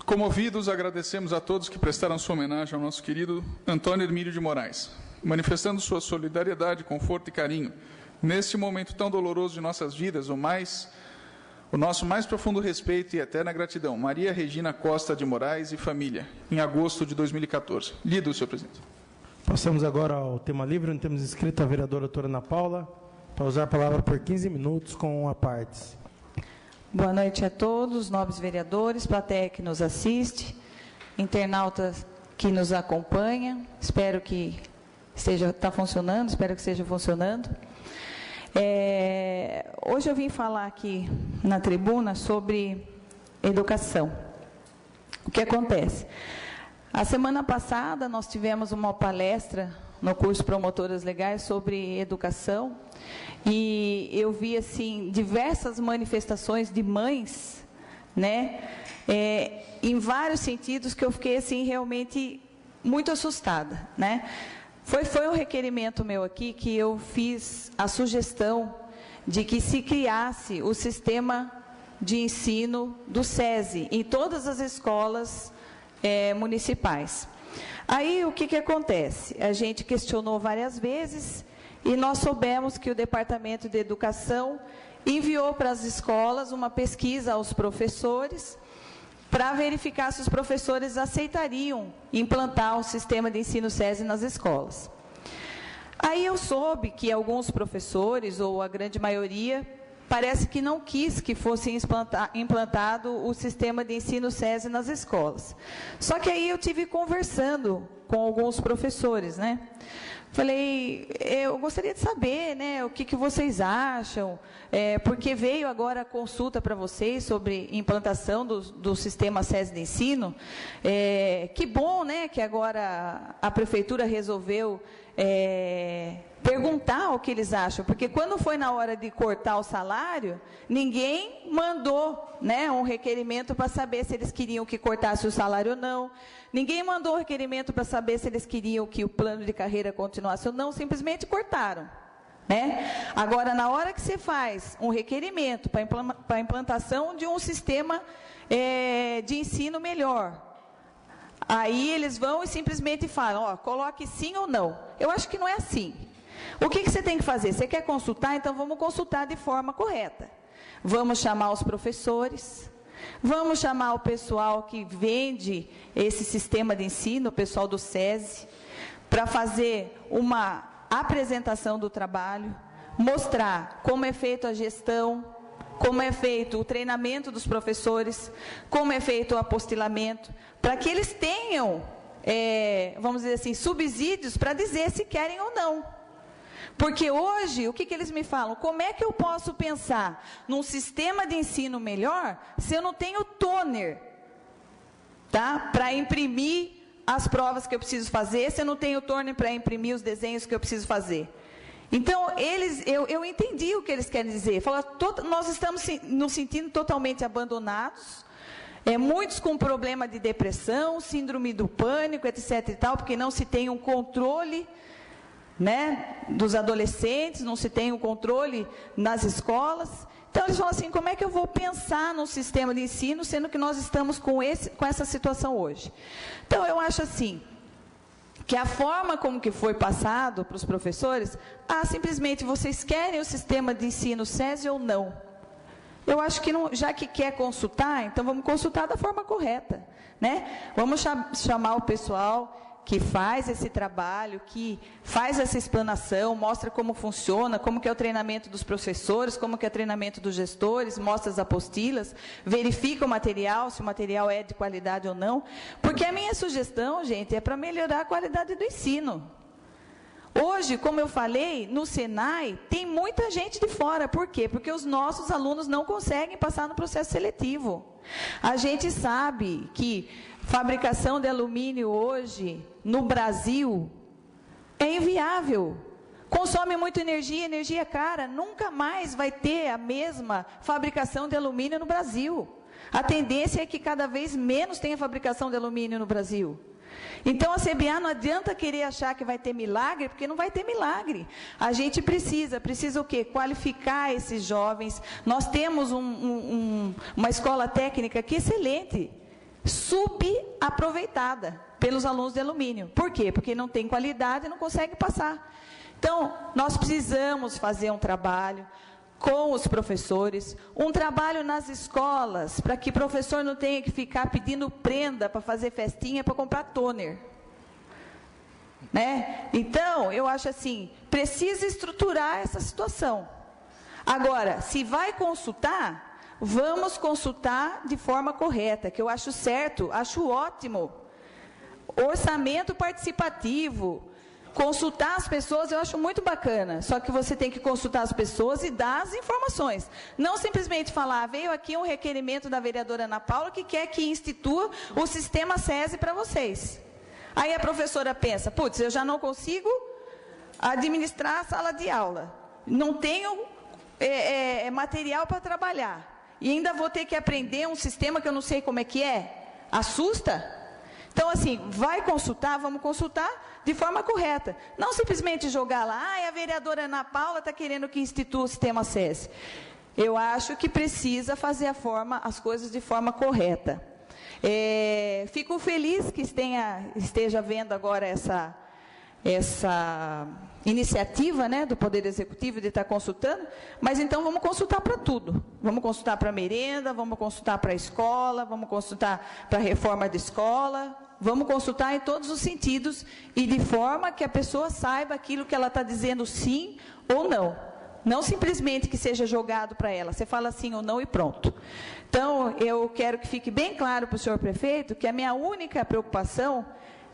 Comovidos, agradecemos a todos que prestaram sua homenagem ao nosso querido Antônio Hermílio de Moraes, manifestando sua solidariedade, conforto e carinho. Neste momento tão doloroso de nossas vidas, o nosso mais profundo respeito e eterna gratidão. Maria Regina Costa de Moraes e família, em agosto de 2014. Lido, senhor presidente. Passamos agora ao tema livre, onde temos inscrita a vereadora doutora Ana Paula, para usar a palavra por 15 minutos com a partes. Boa noite a todos, nobres vereadores, plateia que nos assiste, internautas que nos acompanha. Espero que está funcionando, espero que esteja funcionando. Hoje eu vim falar aqui na tribuna sobre educação. O que acontece? A semana passada, nós tivemos uma palestra no curso Promotoras Legais sobre educação e eu vi, assim, diversas manifestações de mães, né, em vários sentidos que eu fiquei, assim, realmente muito assustada, né. Foi um requerimento meu aqui que eu fiz a sugestão de que se criasse o sistema de ensino do SESI em todas as escolas municipais. Aí, o que acontece? A gente questionou várias vezes e nós soubemos que o Departamento de Educação enviou para as escolas uma pesquisa aos professores para verificar se os professores aceitariam implantar o sistema de ensino SESI nas escolas. Aí eu soube que alguns professores, ou a grande maioria, parece que não quis que fosse implantado o sistema de ensino SESI nas escolas. Só que aí eu tive conversando com alguns professores, né? Falei, eu gostaria de saber, né, o que vocês acham, porque veio agora a consulta para vocês sobre implantação do sistema SESI de ensino. Que bom, né, que agora a prefeitura resolveu perguntar o que eles acham, porque quando foi na hora de cortar o salário, ninguém mandou, né, um requerimento para saber se eles queriam que cortasse o salário ou não, ninguém mandou um requerimento para saber se eles queriam que o plano de carreira continuasse ou não, simplesmente cortaram, né? Agora, na hora que você faz um requerimento para a implantação de um sistema de ensino melhor, aí eles vão e simplesmente falam, ó, coloque sim ou não. Eu acho que não é assim. O que você tem que fazer? Você quer consultar? Então vamos consultar de forma correta. Vamos chamar os professores, vamos chamar o pessoal que vende esse sistema de ensino, o pessoal do SESI, para fazer uma apresentação do trabalho, mostrar como é feita a gestão, como é feito o treinamento dos professores, como é feito o apostilamento, para que eles tenham, vamos dizer assim, subsídios para dizer se querem ou não. Porque hoje, o que eles me falam? Como é que eu posso pensar num sistema de ensino melhor se eu não tenho toner, tá? Para imprimir as provas que eu preciso fazer, se eu não tenho toner para imprimir os desenhos que eu preciso fazer? Então, eu entendi o que eles querem dizer. Fala, nós estamos nos sentindo totalmente abandonados, muitos com problema de depressão, síndrome do pânico, etc. e tal, porque não se tem um controle, né, dos adolescentes, não se tem um controle nas escolas. Então, eles falam assim, como é que eu vou pensar no sistema de ensino, sendo que nós estamos com essa situação hoje? Então, eu acho assim, que a forma como que foi passado para os professores, simplesmente vocês querem o sistema de ensino SESI ou não? Eu acho que, não, já que quer consultar, então vamos consultar da forma correta, né? Vamos chamar o pessoal que faz esse trabalho, que faz essa explanação, mostra como funciona, como que é o treinamento dos professores, como que é o treinamento dos gestores, mostra as apostilas, verifica o material, se o material é de qualidade ou não, porque a minha sugestão, gente, é para melhorar a qualidade do ensino. Hoje, como eu falei, no Senai, tem muita gente de fora. Por quê? Porque os nossos alunos não conseguem passar no processo seletivo. A gente sabe que fabricação de alumínio hoje, no Brasil, é inviável. Consome muita energia, energia cara. Nunca mais vai ter a mesma fabricação de alumínio no Brasil. A tendência é que cada vez menos tenha fabricação de alumínio no Brasil. Então, a CBA não adianta querer achar que vai ter milagre, porque não vai ter milagre. A gente precisa o quê? Qualificar esses jovens. Nós temos uma escola técnica que é excelente, subaproveitada pelos alunos de alumínio. Por quê? Porque não tem qualidade e não consegue passar. Então, nós precisamos fazer um trabalho com os professores, um trabalho nas escolas, para que o professor não tenha que ficar pedindo prenda para fazer festinha, para comprar toner. Né? Então, eu acho assim, precisa estruturar essa situação. Agora, se vai consultar, vamos consultar de forma correta, que eu acho certo, acho ótimo. Orçamento participativo, consultar as pessoas, eu acho muito bacana. Só que você tem que consultar as pessoas e dar as informações. Não simplesmente falar, veio aqui um requerimento da vereadora Ana Paula que quer que institua o sistema SESI para vocês. Aí a professora pensa, putz, eu já não consigo administrar a sala de aula. Não tenho material para trabalhar. E ainda vou ter que aprender um sistema que eu não sei como é que é. Assusta? Então, assim, vai consultar, vamos consultar de forma correta. Não simplesmente jogar lá, a vereadora Ana Paula está querendo que institua o sistema SESI. Eu acho que precisa fazer as coisas de forma correta. Fico feliz que esteja vendo agora essa iniciativa, né, do Poder Executivo de estar consultando, mas então vamos consultar para tudo. Vamos consultar para a merenda, vamos consultar para a escola, vamos consultar para a reforma de escola, vamos consultar em todos os sentidos e de forma que a pessoa saiba aquilo que ela está dizendo sim ou não. Não simplesmente que seja jogado para ela, você fala sim ou não e pronto. Então, eu quero que fique bem claro para o senhor prefeito que a minha única preocupação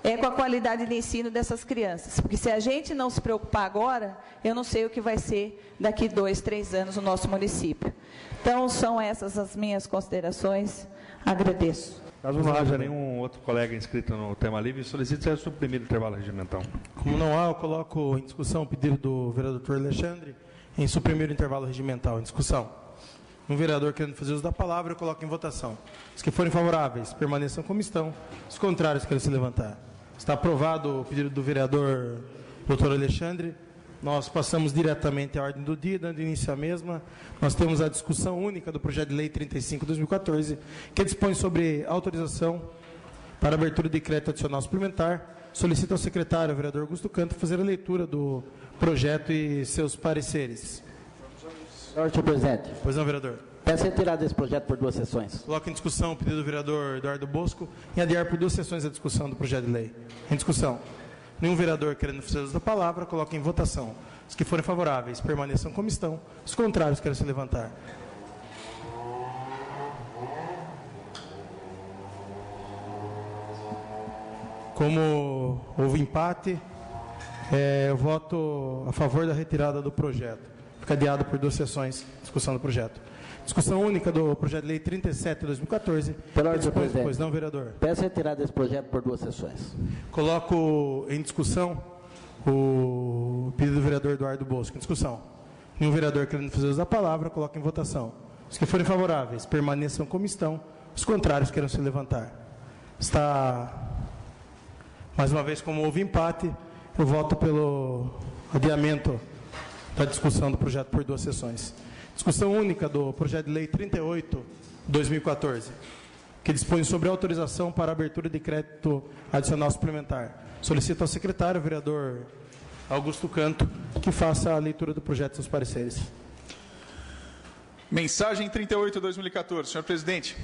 é com a qualidade de ensino dessas crianças. Porque se a gente não se preocupar agora, eu não sei o que vai ser daqui 2, 3 anos no nosso município. Então, são essas as minhas considerações. Agradeço. Caso não haja nenhum outro colega inscrito no tema livre, solicito ser suprimido o intervalo regimental. Como não há, eu coloco em discussão o pedido do vereador Alexandre em suprimir o intervalo regimental. Em discussão. Um vereador querendo fazer uso da palavra, eu coloco em votação. Os que forem favoráveis, permaneçam como estão. Os contrários, querem se levantar. Está aprovado o pedido do vereador Dr. Alexandre. nós passamos diretamente à ordem do dia, dando início à mesma. Nós temos a discussão única do projeto de lei 35/2014, que dispõe sobre autorização para abertura de crédito adicional suplementar. Solicito ao secretário, o vereador Augusto Canto, fazer a leitura do projeto e seus pareceres. Senhor presidente. Pois não, vereador. Peço retirada desse projeto por 2 sessões. Coloco em discussão o pedido do vereador Eduardo Bosco em adiar por 2 sessões a discussão do projeto de lei. Em discussão. Nenhum vereador querendo fazer uso da palavra, coloque em votação. Os que forem favoráveis permaneçam como estão. Os contrários querem se levantar. Como houve empate, eu voto a favor da retirada do projeto. Fica adiado por 2 sessões a discussão do projeto. Discussão única do projeto de lei 37/2014. Pela ordem, presidente. Pois não, vereador. Peço retirada desse projeto por 2 sessões. Coloco em discussão o pedido do vereador Eduardo Bosco. Em discussão. Nenhum vereador querendo fazer uso da palavra, coloco em votação. Os que forem favoráveis, permaneçam como estão. Os contrários queiram se levantar. Está, mais uma vez, como houve empate, eu voto pelo adiamento da discussão do projeto por 2 sessões. Discussão única do projeto de lei 38/2014, que dispõe sobre autorização para abertura de crédito adicional suplementar. Solicito ao secretário, o vereador Augusto Canto, que faça a leitura do projeto e seus pareceres. Mensagem 38/2014. Senhor presidente,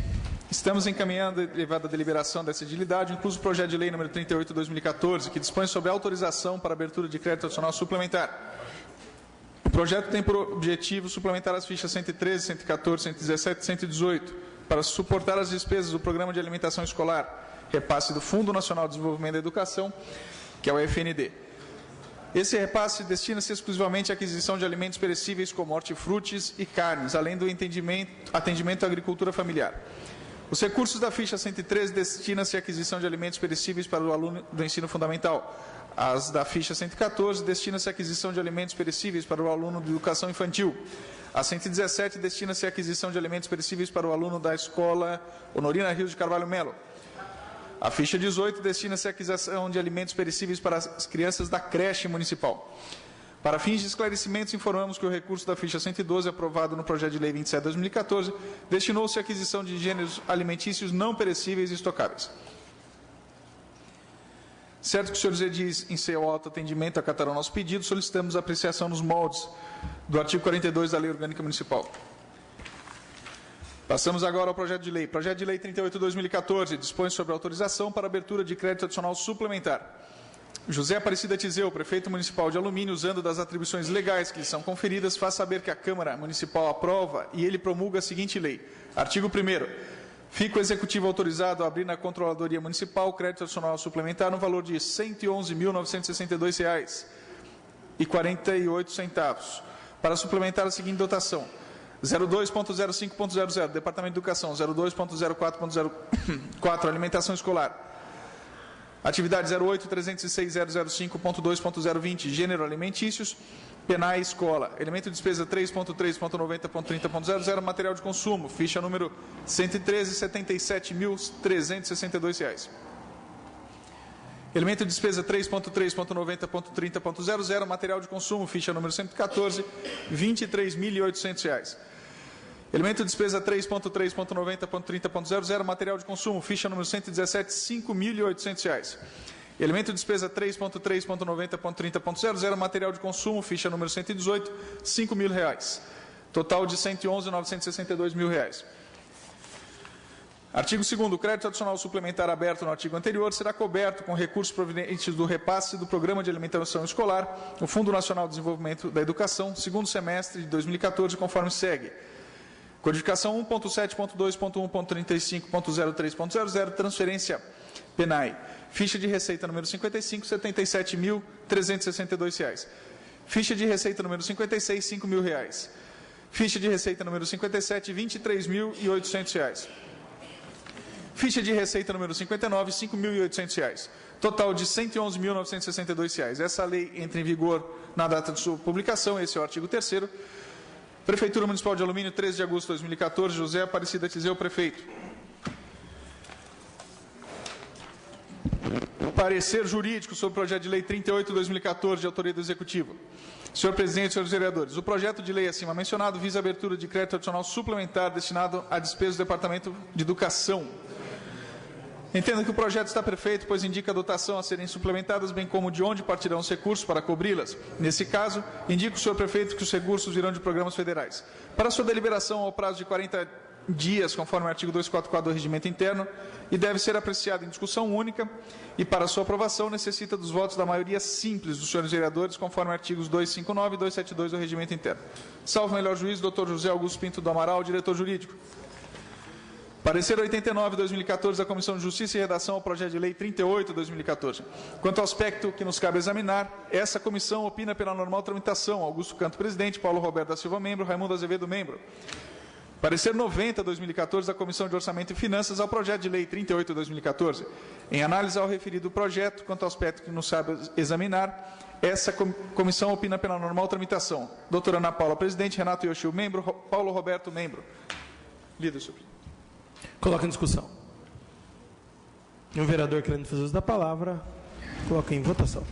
estamos encaminhando a elevada deliberação dessa edilidade, incluso o projeto de lei número 38/2014, que dispõe sobre autorização para abertura de crédito adicional suplementar. O projeto tem por objetivo suplementar as fichas 113, 114, 117 e 118 para suportar as despesas do Programa de Alimentação Escolar, repasse do Fundo Nacional de Desenvolvimento da Educação, que é o FND. Esse repasse destina-se exclusivamente à aquisição de alimentos perecíveis como hortifrutis e carnes, além do atendimento à agricultura familiar. Os recursos da ficha 113 destinam-se à aquisição de alimentos perecíveis para o aluno do ensino fundamental. As da ficha 114 destina-se à aquisição de alimentos perecíveis para o aluno de educação infantil. A 117 destina-se à aquisição de alimentos perecíveis para o aluno da escola Honorina Rios de Carvalho Melo. A ficha 18 destina-se à aquisição de alimentos perecíveis para as crianças da creche municipal. Para fins de esclarecimentos, informamos que o recurso da ficha 112, aprovado no projeto de lei 27/2014, destinou-se à aquisição de gêneros alimentícios não perecíveis e estocáveis. Certo que o senhor Zé diz em seu autoatendimento acatarão nosso pedido, solicitamos a apreciação nos moldes do artigo 42 da Lei Orgânica Municipal. Passamos agora ao projeto de lei. Projeto de lei 38/2014 dispõe sobre autorização para abertura de crédito adicional suplementar. José Aparecida Tizeu, prefeito municipal de Alumínio, usando das atribuições legais que lhe são conferidas, faz saber que a Câmara Municipal aprova e ele promulga a seguinte lei. Artigo 1º. Fica o Executivo autorizado a abrir na Controladoria Municipal crédito adicional suplementar no valor de R$ 111.962,48 para suplementar a seguinte dotação: 02.05.00, Departamento de Educação, 02.04.04, Alimentação Escolar. Atividade 08.306.005.2.020, Gênero Alimentícios, PENAI Escola. Elemento de despesa 3.3.90.30.00, Material de Consumo, ficha número R$ 113.77.362. Elemento de despesa 3.3.90.30.00, Material de Consumo, ficha número 114, R$ 23.800. Elemento de despesa 3.3.90.30.00, Material de Consumo, ficha número 117, R$ 5.800. Elemento de despesa 3.3.90.30.00, Material de Consumo, ficha número 118, R$ 5.000. Total de R$ 111.962.000. Artigo 2º. O crédito adicional suplementar aberto no artigo anterior será coberto com recursos provenientes do repasse do Programa de Alimentação Escolar, o Fundo Nacional de Desenvolvimento da Educação, segundo semestre de 2014, conforme segue. Codificação 1.7.2.1.35.03.00, transferência PENAI. Ficha de receita número 55, R$ 77.362. Ficha de receita número 56, R$ 5.000. Ficha de receita número 57, R$ 23.800. Ficha de receita número 59, R$ 5.800. Total de R$ 111.962. Essa lei entra em vigor na data de sua publicação, esse é o artigo 3º. Prefeitura Municipal de Alumínio, 13 de agosto de 2014, José Aparecida Tizeu, prefeito. Parecer jurídico sobre o projeto de lei 38/2014, de autoria do Executivo. Senhor presidente, senhores vereadores, o projeto de lei acima mencionado visa a abertura de crédito adicional suplementar destinado a despesas do Departamento de Educação. Entendo que o projeto está perfeito, pois indica a dotação a serem suplementadas, bem como de onde partirão os recursos para cobri-las. Nesse caso, indica o senhor prefeito que os recursos virão de programas federais. Para sua deliberação, ao prazo de 40 dias, conforme o artigo 244 do Regimento Interno, e deve ser apreciado em discussão única, e para sua aprovação necessita dos votos da maioria simples dos senhores vereadores, conforme artigos 259 e 272 do Regimento Interno. Salvo melhor juízo, Dr. José Augusto Pinto do Amaral, diretor jurídico. Parecer 89/2014 da Comissão de Justiça e Redação ao projeto de lei 38/2014. Quanto ao aspecto que nos cabe examinar, essa comissão opina pela normal tramitação. Augusto Canto, presidente, Paulo Roberto da Silva, membro, Raimundo Azevedo, membro. Parecer 90/2014 da Comissão de Orçamento e Finanças ao projeto de lei 38/2014. Em análise ao referido projeto, quanto ao aspecto que nos cabe examinar, essa comissão opina pela normal tramitação. Doutora Ana Paula, presidente, Renato Yoshio, membro, Paulo Roberto, membro. Líder, senhor presidente. Coloca em discussão. Um vereador querendo fazer uso da palavra, coloca em votação.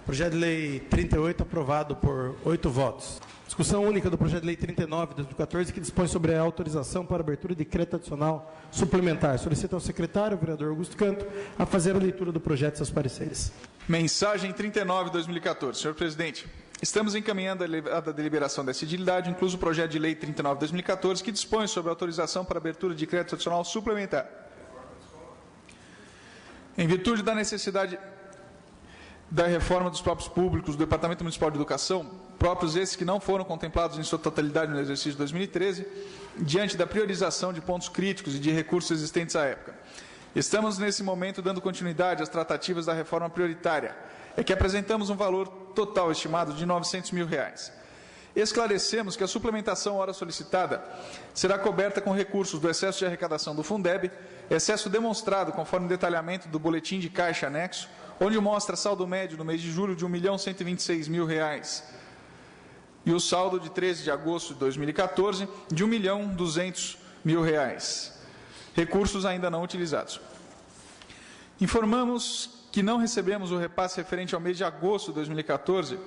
Projeto de lei 38 aprovado por 8 votos. Discussão única do projeto de lei 39/2014, que dispõe sobre a autorização para abertura de crédito adicional suplementar. Solicito ao secretário, o vereador Augusto Canto, a fazer a leitura do projeto e seus pareceres. Mensagem 39/2014. Senhor presidente, estamos encaminhando a deliberação dessa edilidade, incluso o projeto de lei 39/2014, que dispõe sobre a autorização para abertura de crédito adicional suplementar. Em virtude da necessidade da reforma dos próprios públicos do Departamento Municipal de Educação, próprios esses que não foram contemplados em sua totalidade no exercício de 2013, diante da priorização de pontos críticos e de recursos existentes à época. Estamos, nesse momento, dando continuidade às tratativas da reforma prioritária, é que apresentamos um valor total estimado de R$ 900 mil. Esclarecemos que a suplementação hora solicitada será coberta com recursos do excesso de arrecadação do Fundeb, excesso demonstrado conforme detalhamento do boletim de caixa anexo, onde mostra saldo médio no mês de julho de R$ 1.126.000 e o saldo de 13 de agosto de 2014 de R$ 1.200.000, recursos ainda não utilizados. Informamos que não recebemos o repasse referente ao mês de agosto de 2014.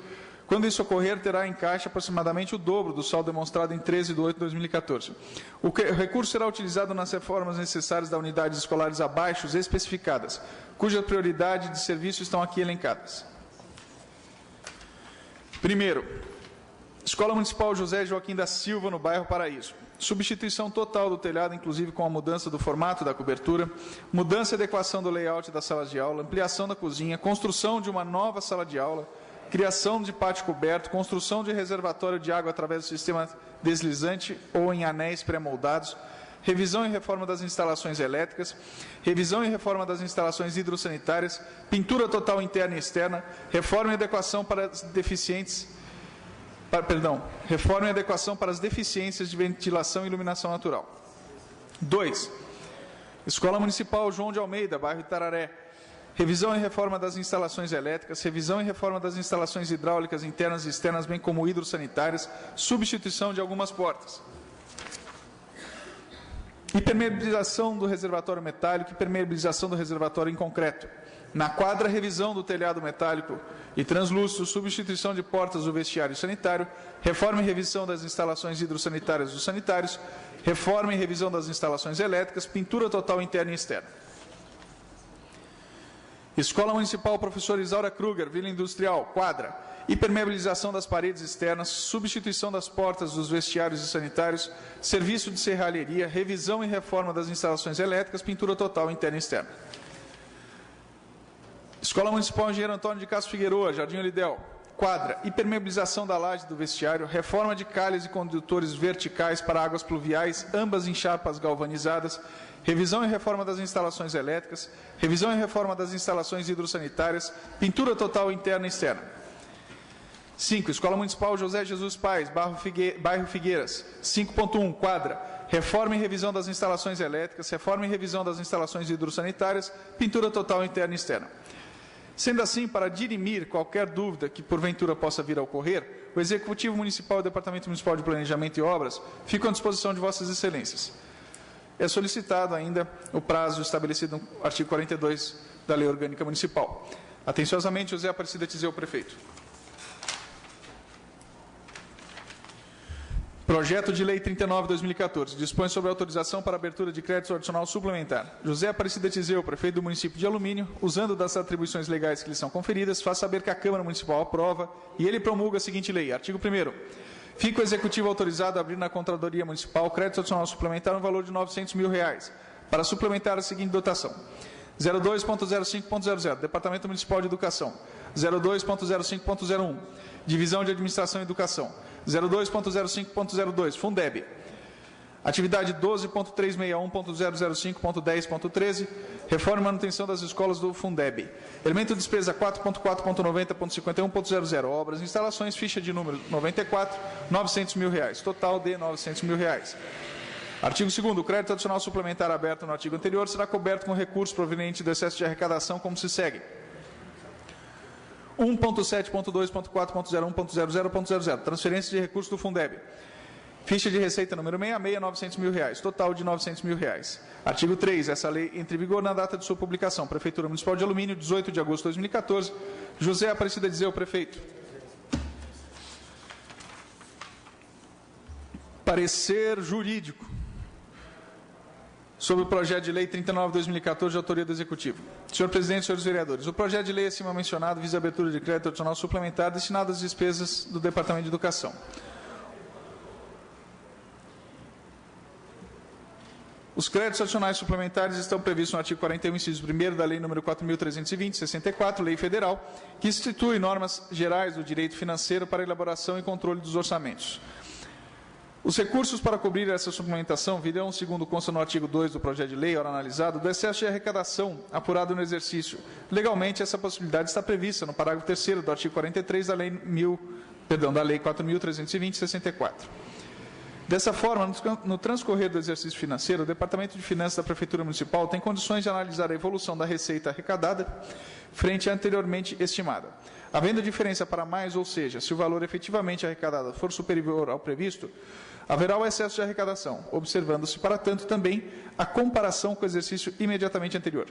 Quando isso ocorrer, terá em caixa aproximadamente o dobro do saldo demonstrado em 13 de 8 de 2014. O recurso será utilizado nas reformas necessárias da unidades escolares abaixo especificadas, cuja prioridade de serviço estão aqui elencadas. Primeiro, Escola Municipal José Joaquim da Silva, no bairro Paraíso. Substituição total do telhado, inclusive com a mudança do formato da cobertura, mudança e adequação do layout das salas de aula, ampliação da cozinha, construção de uma nova sala de aula, criação de pátio coberto, construção de reservatório de água através do sistema deslizante ou em anéis pré-moldados, revisão e reforma das instalações elétricas, revisão e reforma das instalações hidrossanitárias, pintura total interna e externa, reforma e adequação para as deficiências de ventilação e iluminação natural. 2. Escola Municipal João de Almeida, bairro Itararé. Revisão e reforma das instalações elétricas, revisão e reforma das instalações hidráulicas internas e externas, bem como hidrossanitárias, substituição de algumas portas. Impermeabilização do reservatório metálico e permeabilização do reservatório em concreto. Na quadra, revisão do telhado metálico e translúcido, substituição de portas do vestiário sanitário, reforma e revisão das instalações hidrossanitárias dos sanitários, reforma e revisão das instalações elétricas, pintura total interna e externa. Escola Municipal Professor Isaura Kruger, Vila Industrial, quadra, impermeabilização das paredes externas, substituição das portas dos vestiários e sanitários, serviço de serralheria, revisão e reforma das instalações elétricas, pintura total interna e externa. Escola Municipal Engenheiro Antônio de Castro Figueroa, Jardim Olidel, quadra, impermeabilização da laje do vestiário, reforma de calhas e condutores verticais para águas pluviais, ambas em chapas galvanizadas, revisão e reforma das instalações elétricas, revisão e reforma das instalações hidrossanitárias, pintura total interna e externa. 5. Escola Municipal José Jesus Pais, bairro Figueiras, 5.1, quadra, reforma e revisão das instalações elétricas, reforma e revisão das instalações hidrossanitárias, pintura total interna e externa. Sendo assim, para dirimir qualquer dúvida que porventura possa vir a ocorrer, o Executivo Municipal e o Departamento Municipal de Planejamento e Obras ficam à disposição de Vossas Excelências. É solicitado ainda o prazo estabelecido no artigo 42 da Lei Orgânica Municipal. Atenciosamente, José Aparecida Tizeu, prefeito. Projeto de Lei 39/2014 dispõe sobre a autorização para abertura de crédito adicional suplementar. José Aparecida Tizeu, prefeito do município de Alumínio, usando das atribuições legais que lhe são conferidas, faz saber que a Câmara Municipal aprova e ele promulga a seguinte lei. Artigo 1º. Fica o Executivo autorizado a abrir na Controladoria Municipal crédito adicional suplementar no valor de R$ 900 mil, para suplementar a seguinte dotação. 02.05.00, Departamento Municipal de Educação. 02.05.01, Divisão de Administração e Educação. 02.05.02, Fundeb. Atividade 12.361.005.10.13, Reforma e Manutenção das Escolas do Fundeb. Elemento de despesa 4.4.90.51.00, Obras e Instalações, ficha de número 94, R$ 900 mil, total de R$ 900 mil. Artigo 2º, o crédito adicional suplementar aberto no artigo anterior será coberto com recurso proveniente do excesso de arrecadação, como se segue. 1.7.2.4.01.00.00, transferência de recursos do Fundeb. Ficha de receita número 66, R$ 900 mil, total de R$ 900 mil. Artigo 3, essa lei entra em vigor na data de sua publicação. Prefeitura Municipal de Alumínio, 18 de agosto de 2014. José Aparecida Tizeu, prefeito. Parecer jurídico sobre o projeto de lei 39/2014, de autoria do Executivo. Senhor presidente, senhores vereadores, o projeto de lei acima mencionado visa a abertura de crédito adicional suplementar destinado às despesas do Departamento de Educação. Os créditos adicionais suplementares estão previstos no artigo 41, inciso 1º da Lei nº 4.320/64, Lei Federal, que institui normas gerais do direito financeiro para elaboração e controle dos orçamentos. Os recursos para cobrir essa suplementação virão, segundo consta no artigo 2 do projeto de lei, ora analisado, do excesso de arrecadação apurado no exercício. Legalmente, essa possibilidade está prevista no parágrafo 3º do artigo 43 da Lei 4.320/64. Dessa forma, no transcorrer do exercício financeiro, o Departamento de Finanças da Prefeitura Municipal tem condições de analisar a evolução da receita arrecadada frente à anteriormente estimada. Havendo diferença para mais, ou seja, se o valor efetivamente arrecadado for superior ao previsto, haverá o excesso de arrecadação, observando-se, para tanto, também a comparação com o exercício imediatamente anterior.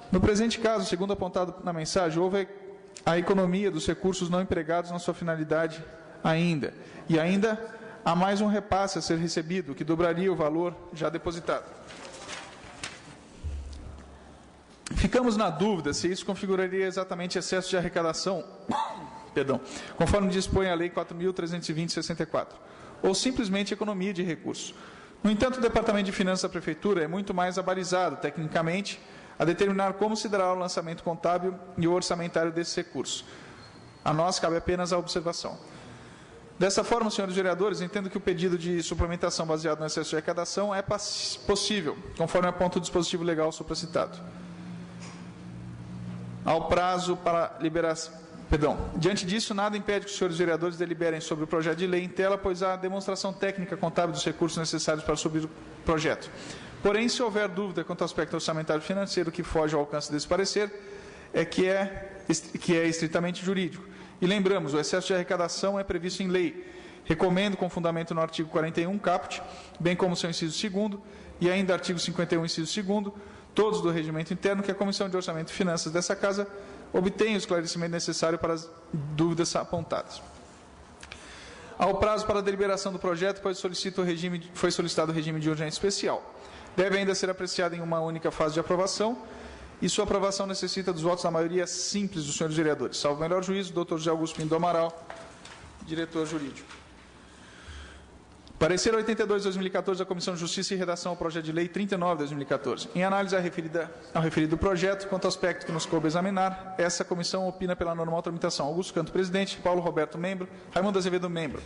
No presente caso, segundo apontado na mensagem, houve a economia dos recursos não empregados na sua finalidade ainda, e ainda há mais um repasse a ser recebido, que dobraria o valor já depositado. Ficamos na dúvida se isso configuraria exatamente excesso de arrecadação, conforme dispõe a Lei 4.320/64, ou simplesmente economia de recursos. No entanto, o Departamento de Finanças da Prefeitura é muito mais abalizado, tecnicamente, a determinar como se dará o lançamento contábil e o orçamentário desses recursos. A nós cabe apenas a observação. Dessa forma, senhores vereadores, entendo que o pedido de suplementação baseado no excesso de arrecadação é possível, conforme aponta o dispositivo legal supracitado. Ao prazo para liberação... Diante disso, nada impede que os senhores vereadores deliberem sobre o projeto de lei em tela, pois há demonstração técnica contábil dos recursos necessários para subir o projeto. Porém, se houver dúvida quanto ao aspecto orçamentário e financeiro que foge ao alcance desse parecer, que é estritamente jurídico. E lembramos, o excesso de arrecadação é previsto em lei. Recomendo, com fundamento no artigo 41, caput, bem como seu inciso 2º, e ainda artigo 51, inciso 2º, todos do regimento interno, que a Comissão de Orçamento e Finanças dessa Casa obtenha o esclarecimento necessário para as dúvidas apontadas. Ao prazo para a deliberação do projeto, foi solicitado o regime de urgência especial. Deve ainda ser apreciado em uma única fase de aprovação, e sua aprovação necessita dos votos da maioria simples dos senhores vereadores. Salvo melhor juízo, Dr. José Augusto Pinto do Amaral, diretor jurídico. Parecer 82/2014 da Comissão de Justiça e Redação ao projeto de lei 39/2014. Em análise ao referido projeto, quanto ao aspecto que nos coube examinar, essa comissão opina pela normal tramitação. Augusto Canto, presidente. Paulo Roberto, membro. Raimundo Azevedo, membro.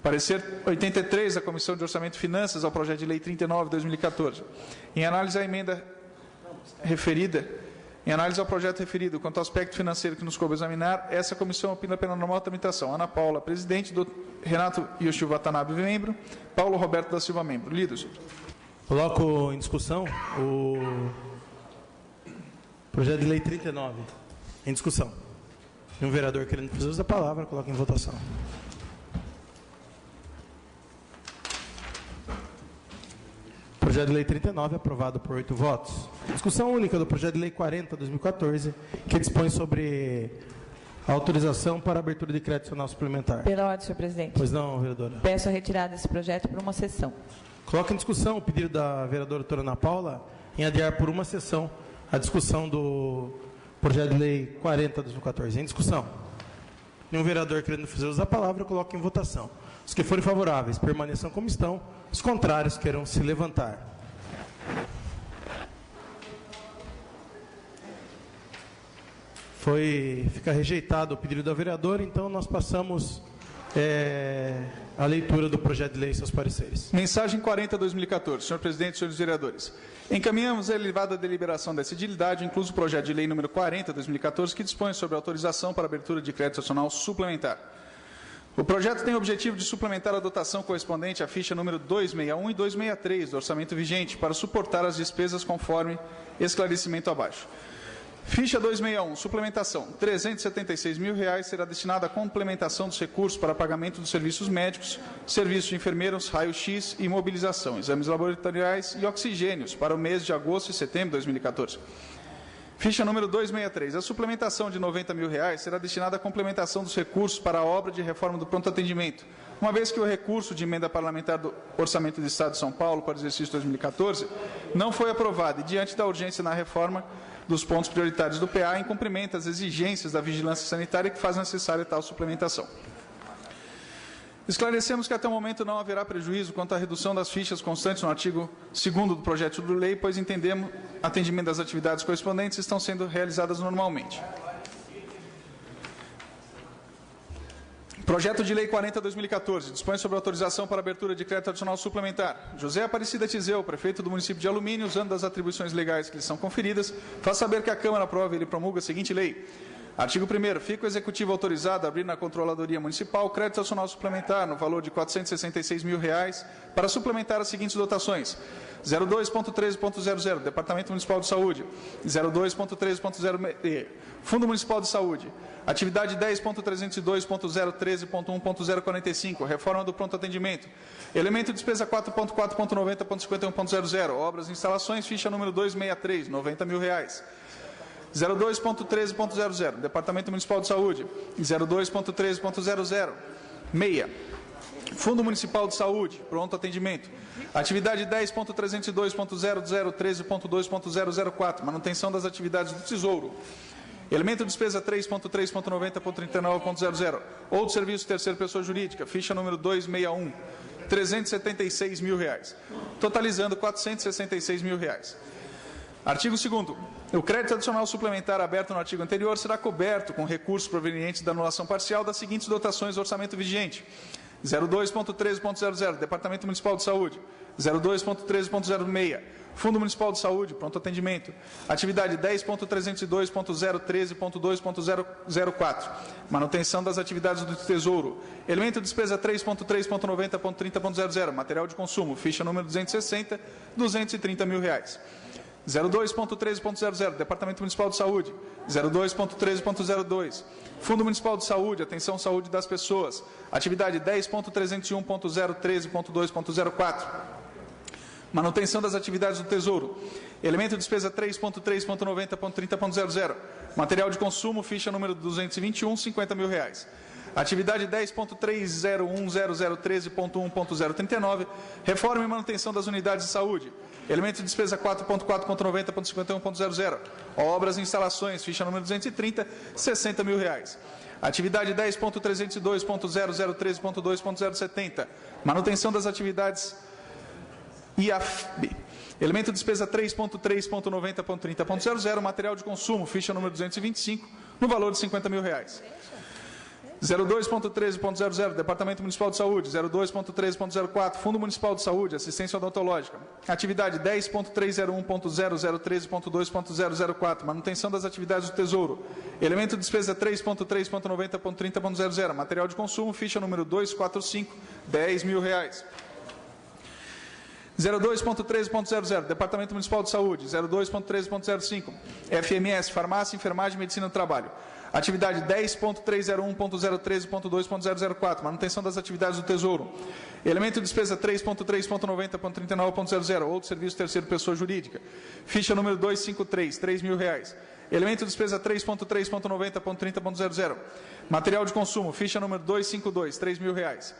Parecer 83 da Comissão de Orçamento e Finanças ao projeto de lei 39/2014. Em análise à emenda referida, em análise ao projeto referido, quanto ao aspecto financeiro que nos coube examinar, essa comissão opina pela normal tramitação. Ana Paula, presidente. Renato Yoshio Watanabe, membro. Paulo Roberto da Silva, membro. Lido, senhor. Coloco em discussão o Projeto de lei 39. Em discussão. Tem um vereador querendo fazer uso da palavra, coloca em votação. Projeto de lei 39, aprovado por 8 votos. Discussão única do projeto de lei 40/2014, que dispõe sobre a autorização para a abertura de crédito adicional suplementar. Pela ordem, senhor presidente. Pois não, vereadora. Peço a retirada desse projeto por uma sessão. Coloca em discussão o pedido da vereadora doutora Ana Paula em adiar por uma sessão a discussão do projeto de lei 40/2014. Em discussão. Nenhum vereador querendo fazer uso da palavra, coloca em votação. Os que forem favoráveis permaneçam como estão, os contrários queiram se levantar. Fica rejeitado o pedido da vereadora, então nós passamos a leitura do projeto de lei e seus pareceres. Mensagem 40/2014. Senhor presidente, senhores vereadores. Encaminhamos a elevada deliberação da edilidade, incluso o projeto de lei número 40/2014, que dispõe sobre autorização para abertura de crédito adicional suplementar. O projeto tem o objetivo de suplementar a dotação correspondente à ficha número 261 e 263 do orçamento vigente para suportar as despesas conforme esclarecimento abaixo. Ficha 261, suplementação, R$ 376 mil será destinada à complementação dos recursos para pagamento dos serviços médicos, serviços de enfermeiros, raio-x e imobilização, exames laboratoriais e oxigênios para o mês de agosto e setembro de 2014. Ficha número 263, a suplementação de R$ 90 mil será destinada à complementação dos recursos para a obra de reforma do pronto atendimento, uma vez que o recurso de emenda parlamentar do Orçamento do Estado de São Paulo para o exercício 2014 não foi aprovado e, diante da urgência na reforma dos pontos prioritários do PA, em cumprimento às exigências da vigilância sanitária que faz necessária tal suplementação. Esclarecemos que até o momento não haverá prejuízo quanto à redução das fichas constantes no artigo 2º do projeto de lei, pois entendemos atendimento das atividades correspondentes estão sendo realizadas normalmente. Projeto de lei 40/2014, dispõe sobre autorização para abertura de crédito adicional suplementar. José Aparecida Tizeu, prefeito do município de Alumínio, usando das atribuições legais que lhe são conferidas, faz saber que a Câmara aprova e ele promulga a seguinte lei. Artigo 1º. Fica o Executivo autorizado a abrir na Controladoria Municipal crédito adicional suplementar no valor de R$ 466 mil para suplementar as seguintes dotações. 02.13.00, Departamento Municipal de Saúde. 02.13.06, Fundo Municipal de Saúde. Atividade 10.302.013.1.045, Reforma do Pronto Atendimento. Elemento de despesa 4.4.90.51.00, Obras e Instalações, ficha número 263, R$ 90 mil. 02.13.00, Departamento Municipal de Saúde. 02.13.00, meia. Fundo Municipal de Saúde, Pronto Atendimento. Atividade 10.302.0013.2.004, Manutenção das atividades do Tesouro. Elemento de despesa 3.3.90.39.00, Outro serviço terceira pessoa jurídica, ficha número 261, R$ 376 mil, totalizando R$ 466 mil. Artigo 2º. O crédito adicional suplementar aberto no artigo anterior será coberto com recursos provenientes da anulação parcial das seguintes dotações do orçamento vigente. 02.13.00, Departamento Municipal de Saúde. 02.13.06, Fundo Municipal de Saúde, Pronto Atendimento. Atividade 10.302.013.2.004, Manutenção das atividades do Tesouro. Elemento de despesa 3.3.90.30.00, Material de consumo, ficha número 260, R$ 230 mil. 02.13.00, Departamento Municipal de Saúde. 02.13.02, Fundo Municipal de Saúde, Atenção Saúde das Pessoas. Atividade 10.301.013.2.04, Manutenção das atividades do Tesouro. Elemento de despesa 3.3.90.30.00, Material de consumo, ficha número 221, R$ 50 mil. Atividade 10.301.0013.1.039, Reforma e manutenção das unidades de saúde. Elemento de despesa 4.4.90.51.00, Obras e instalações, ficha número 230, R$ 60 mil. Atividade 10.302.0013.2.070, Manutenção das atividades IAFB. Elemento de despesa 3.3.90.30.00, Material de consumo, ficha número 225, no valor de R$ 50 mil. 02.13.00, Departamento Municipal de Saúde. 02.13.04, Fundo Municipal de Saúde, Assistência Odontológica. Atividade 10.301.013.2.004, Manutenção das atividades do Tesouro. Elemento de despesa 3.3.90.30.00, Material de consumo, ficha número 245, R$ 10 mil. 02.13.00, Departamento Municipal de Saúde. 02.13.05, FMS, Farmácia, Enfermagem e Medicina do Trabalho. Atividade 10.301.013.2.004, manutenção das atividades do Tesouro. Elemento de despesa 3.3.90.39.00, outro serviço terceiro pessoa jurídica. Ficha número 253, R$ 3.000. Elemento de despesa 3.3.90.30.00. Material de consumo, ficha número 252, R$ 3.000.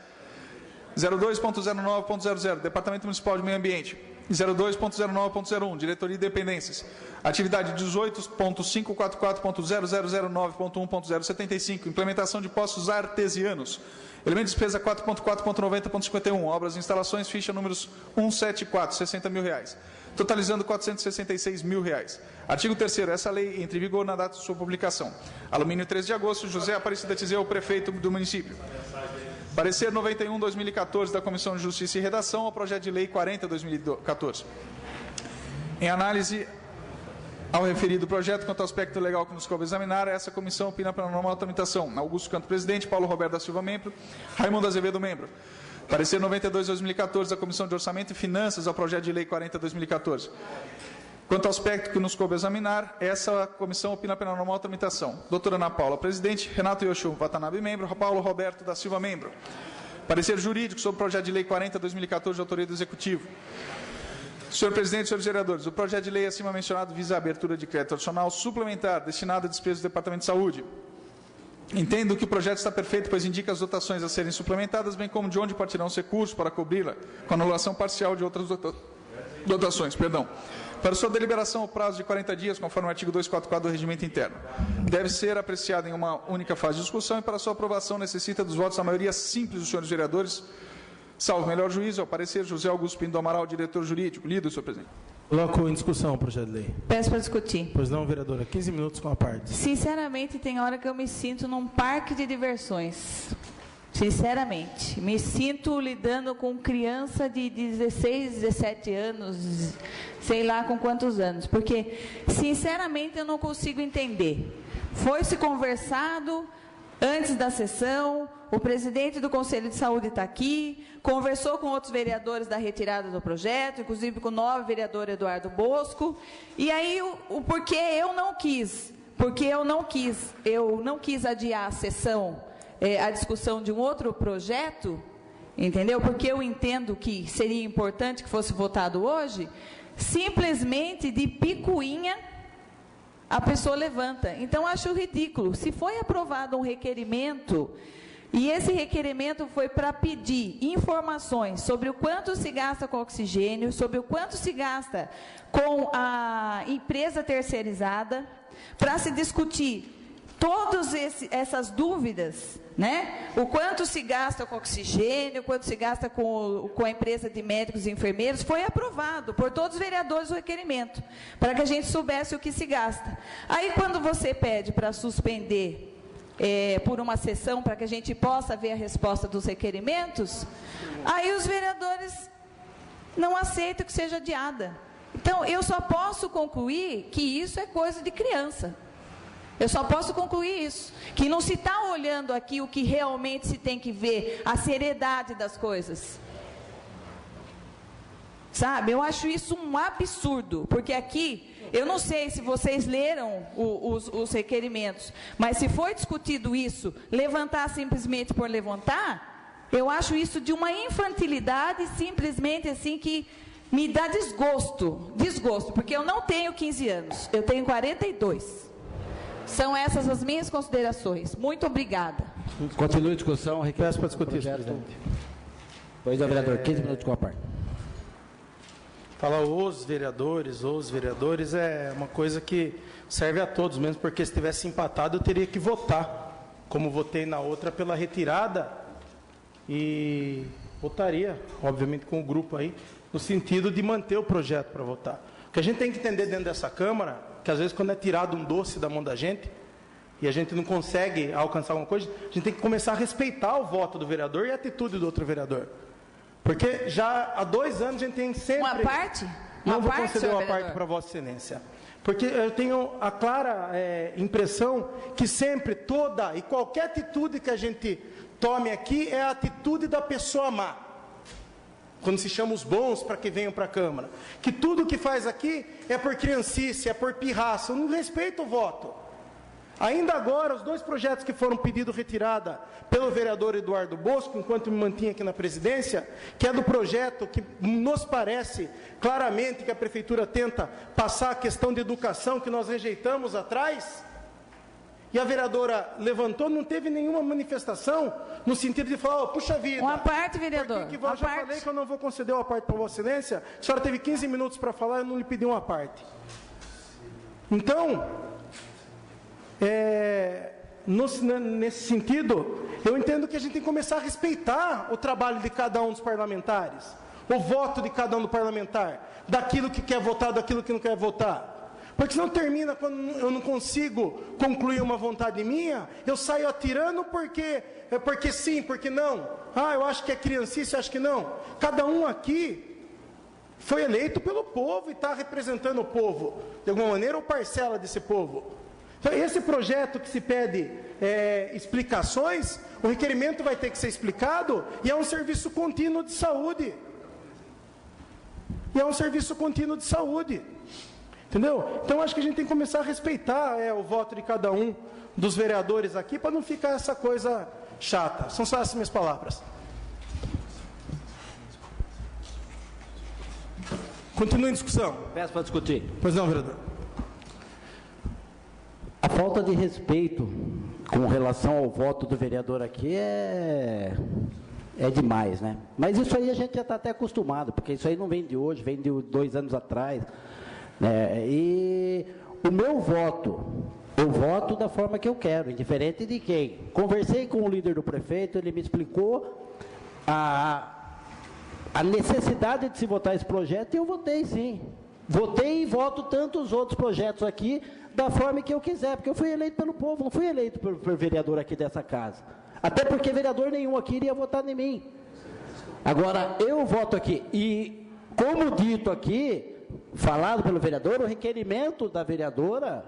02.09.00, Departamento Municipal de Meio Ambiente. 02.09.01, Diretoria de Dependências. Atividade 18.544.0009.1.075, implementação de poços artesianos. Elemento de despesa 4.4.90.51, obras e instalações, ficha números 174, R$ 60.000. Totalizando R$ 466.000. Artigo 3º, essa lei entra em vigor na data de sua publicação. Alumínio 13 de agosto, José Aparecida Tizeu, prefeito do município. Parecer 91/2014 da Comissão de Justiça e Redação ao projeto de lei 40/2014. Em análise ao referido projeto, quanto ao aspecto legal que nos coube examinar, essa comissão opina pela normal tramitação. Augusto Canto, presidente. Paulo Roberto da Silva, membro. Raimundo Azevedo, membro. Parecer 92/2014 da Comissão de Orçamento e Finanças ao projeto de lei 40/2014. Quanto ao aspecto que nos coube examinar, essa comissão opina pela normal tramitação. Doutora Ana Paula, presidente. Renato Yoshio Watanabe, membro. Paulo Roberto da Silva, membro. Parecer jurídico sobre o projeto de lei 40/2014 de autoria do Executivo. Senhor presidente, senhores vereadores, o projeto de lei acima mencionado visa a abertura de crédito adicional suplementar destinado a despesas do Departamento de Saúde. Entendo que o projeto está perfeito, pois indica as dotações a serem suplementadas, bem como de onde partirão os recursos para cobri-la, com anulação parcial de outras dotações. Para sua deliberação, o prazo de 40 dias, conforme o artigo 244 do Regimento Interno, deve ser apreciado em uma única fase de discussão e para sua aprovação necessita dos votos da maioria simples dos senhores vereadores, salvo melhor juízo, ao parecer, José Augusto Pinto do Amaral, diretor jurídico. Lido, senhor presidente. Coloco em discussão o projeto de lei. Peço para discutir. Pois não, vereadora. 15 minutos com a parte. Sinceramente, tem hora que eu me sinto num parque de diversões. Sinceramente. Me sinto lidando com criança de 16, 17 anos, sei lá com quantos anos. Porque, sinceramente, eu não consigo entender. Foi-se conversado antes da sessão, o presidente do Conselho de Saúde está aqui, conversou com outros vereadores da retirada do projeto, inclusive com o novo vereador Eduardo Bosco, e aí o porquê eu não quis adiar a sessão, a discussão de um outro projeto, entendeu? Porque eu entendo que seria importante que fosse votado hoje, simplesmente de picuinha, a pessoa levanta. Então, acho ridículo. Se foi aprovado um requerimento, e esse requerimento foi para pedir informações sobre o quanto se gasta com oxigênio, sobre o quanto se gasta com a empresa terceirizada, para se discutir todas essas dúvidas, né? O quanto se gasta com oxigênio, o quanto se gasta com a empresa de médicos e enfermeiros, foi aprovado por todos os vereadores o requerimento, para que a gente soubesse o que se gasta. Aí, quando você pede para suspender por uma sessão, para que a gente possa ver a resposta dos requerimentos, aí os vereadores não aceitam que seja adiada. Então, eu só posso concluir que isso é coisa de criança. Eu só posso concluir isso, que não se está olhando aqui o que realmente se tem que ver, a seriedade das coisas. Sabe, eu acho isso um absurdo, porque aqui, eu não sei se vocês leram os requerimentos, mas se foi discutido isso, levantar simplesmente por levantar, eu acho isso de uma infantilidade simplesmente assim que me dá desgosto, porque eu não tenho 15 anos, eu tenho 42. São essas as minhas considerações. Muito obrigada. Continue a discussão. Peço para discutir, presidente. Pois é, vereador, 15 minutos com a parte. Falar os vereadores é uma coisa que serve a todos, mesmo porque se tivesse empatado eu teria que votar, como votei na outra pela retirada, e votaria, obviamente, com o grupo aí, no sentido de manter o projeto para votar. O que a gente tem que entender dentro dessa Câmara, que às vezes quando é tirado um doce da mão da gente, e a gente não consegue alcançar alguma coisa, a gente tem que começar a respeitar o voto do vereador e a atitude do outro vereador. Porque já há 2 anos a gente tem sempre... Uma parte? Não vou conceder uma parte para Vossa Excelência. Porque eu tenho a clara impressão que sempre toda e qualquer atitude que a gente tome aqui é a atitude da pessoa má. quando se chama os bons para que venham para a Câmara, que tudo que faz aqui é por criancice, é por pirraça. Eu não respeito o voto. Ainda agora, os 2 projetos que foram pedidos retirada pelo vereador Eduardo Bosco, enquanto me mantinha aqui na presidência, que é do projeto que nos parece claramente que a Prefeitura tenta passar a questão de educação que nós rejeitamos atrás, e a vereadora levantou, não teve nenhuma manifestação no sentido de falar, puxa vida... Uma parte, vereador. Eu já falei que eu não vou conceder uma parte para Vossa Excelência, a senhora teve 15 minutos para falar, eu não lhe pedi uma parte. Então... nesse sentido, eu entendo que a gente tem que começar a respeitar o trabalho de cada um dos parlamentares, o voto de cada um do parlamentar, daquilo que quer votar, daquilo que não quer votar. Porque senão termina quando eu não consigo concluir uma vontade minha, eu saio atirando porque sim, porque não. Eu acho que é criancice, eu acho que não. Cada um aqui foi eleito pelo povo e está representando o povo, de alguma maneira, ou parcela desse povo. Então, esse projeto que se pede explicações, o requerimento vai ter que ser explicado, e é um serviço contínuo de saúde. Entendeu? Então, acho que a gente tem que começar a respeitar o voto de cada um dos vereadores aqui, para não ficar essa coisa chata. São só essas minhas palavras. Continua em discussão. Peço para discutir. Pois não, vereador. A falta de respeito com relação ao voto do vereador aqui é demais, né? Mas isso aí a gente já está até acostumado, porque isso aí não vem de hoje, vem de 2 anos atrás, né? E o meu voto, eu voto da forma que eu quero, indiferente de quem. Conversei com o líder do prefeito, ele me explicou a necessidade de se votar esse projeto, e eu votei sim. Votei e voto tantos outros projetos aqui da forma que eu quiser, porque eu fui eleito pelo povo, não fui eleito por vereador aqui dessa casa. Até porque vereador nenhum aqui iria votar em mim. Agora, eu voto aqui, e como dito aqui, falado pelo vereador, o requerimento da vereadora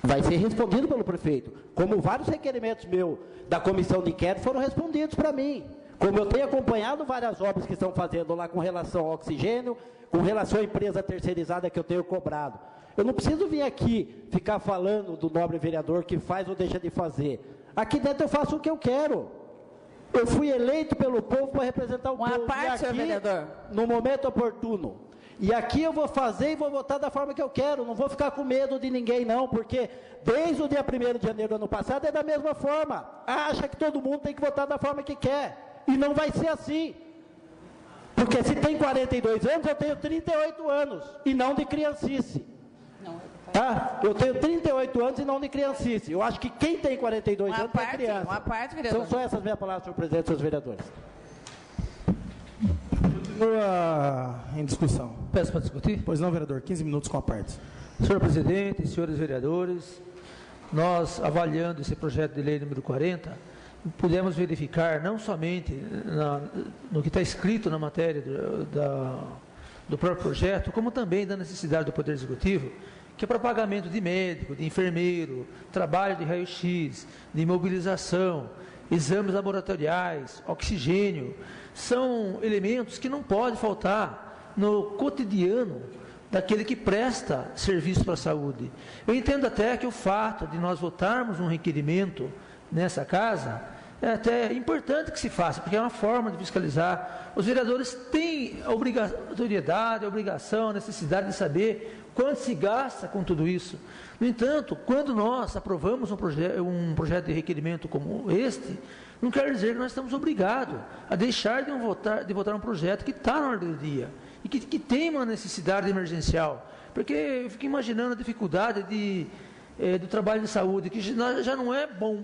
vai ser respondido pelo prefeito, como vários requerimentos meus da comissão de inquérito foram respondidos para mim. Como eu tenho acompanhado várias obras que estão fazendo lá com relação ao oxigênio, com relação à empresa terceirizada que eu tenho cobrado. Eu não preciso vir aqui ficar falando do nobre vereador que faz ou deixa de fazer. Aqui dentro eu faço o que eu quero. Eu fui eleito pelo povo para representar o povo. Uma parte, senhor vereador. No momento oportuno. E aqui eu vou fazer e vou votar da forma que eu quero. Não vou ficar com medo de ninguém, não, porque desde o dia 1º de janeiro do ano passado é da mesma forma. Acha que todo mundo tem que votar da forma que quer. E não vai ser assim. Porque se tem 42 anos, eu tenho 38 anos. E não de criancice. Tá? Eu tenho 38 anos e não de criancice. Eu acho que quem tem 42 anos é criança. Uma parte, vereador. São só essas minhas palavras, senhor presidente, senhores vereadores. Continua em discussão. Peço para discutir? Pois não, vereador. 15 minutos com a parte. Senhor presidente, senhores vereadores, nós, avaliando esse projeto de lei número 40, pudemos verificar não somente no que está escrito na matéria do próprio projeto, como também da necessidade do Poder Executivo, que é para pagamento de médico, de enfermeiro, trabalho de raio-x, de imobilização, exames laboratoriais, oxigênio, são elementos que não podem faltar no cotidiano daquele que presta serviço para a saúde. Eu entendo até que o fato de nós votarmos um requerimento nessa casa é até importante que se faça, porque é uma forma de fiscalizar. Os vereadores têm a obrigatoriedade, a obrigação, a necessidade de saber quanto se gasta com tudo isso. No entanto, quando nós aprovamos um projeto de requerimento como este, não quer dizer que nós estamos obrigados a deixar de votar um projeto que está na ordem do dia e que tem uma necessidade emergencial. Porque eu fico imaginando a dificuldade do trabalho de saúde, que já não é bom.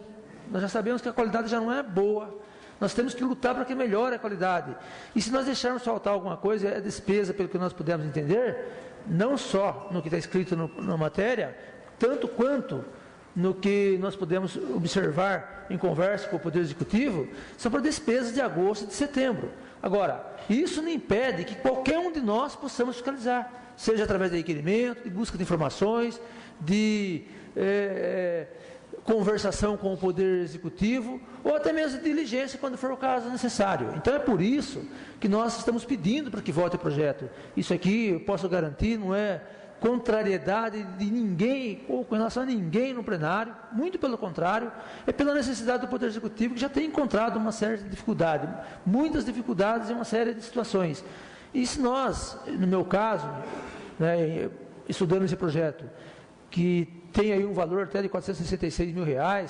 Nós já sabemos que a qualidade já não é boa. Nós temos que lutar para que melhore a qualidade. E se nós deixarmos faltar alguma coisa, é despesa, pelo que nós pudermos entender, não só no que está escrito na matéria, tanto quanto no que nós podemos observar em conversa com o Poder Executivo, são para despesas de agosto e de setembro. Agora, isso não impede que qualquer um de nós possamos fiscalizar, seja através de requerimento, de busca de informações, de conversação com o Poder Executivo, ou até mesmo diligência, quando for o caso necessário. Então, é por isso que nós estamos pedindo para que vote o projeto. Isso aqui, eu posso garantir, não é contrariedade de ninguém, ou com relação a ninguém no plenário, muito pelo contrário, é pela necessidade do Poder Executivo, que já tem encontrado uma série de dificuldades, muitas dificuldades em uma série de situações. E se nós, no meu caso, né, estudando esse projeto, que tem aí um valor até de R$466 mil,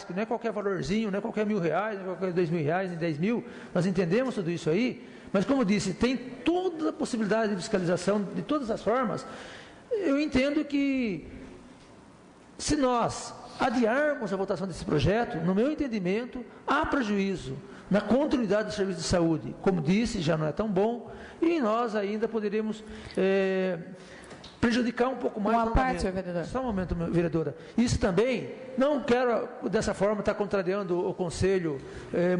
que não é qualquer valorzinho, não é qualquer R$1.000, não é qualquer R$2.000, nem 10 mil, nós entendemos tudo isso aí, mas como disse, tem toda a possibilidade de fiscalização de todas as formas. Eu entendo que, se nós adiarmos a votação desse projeto, no meu entendimento, há prejuízo na continuidade do serviço de saúde. Como disse, já não é tão bom, e nós ainda poderíamos prejudicar um pouco mais. Uma parte, vereador. Só um momento, vereadora. Isso também, não quero dessa forma estar contrariando o Conselho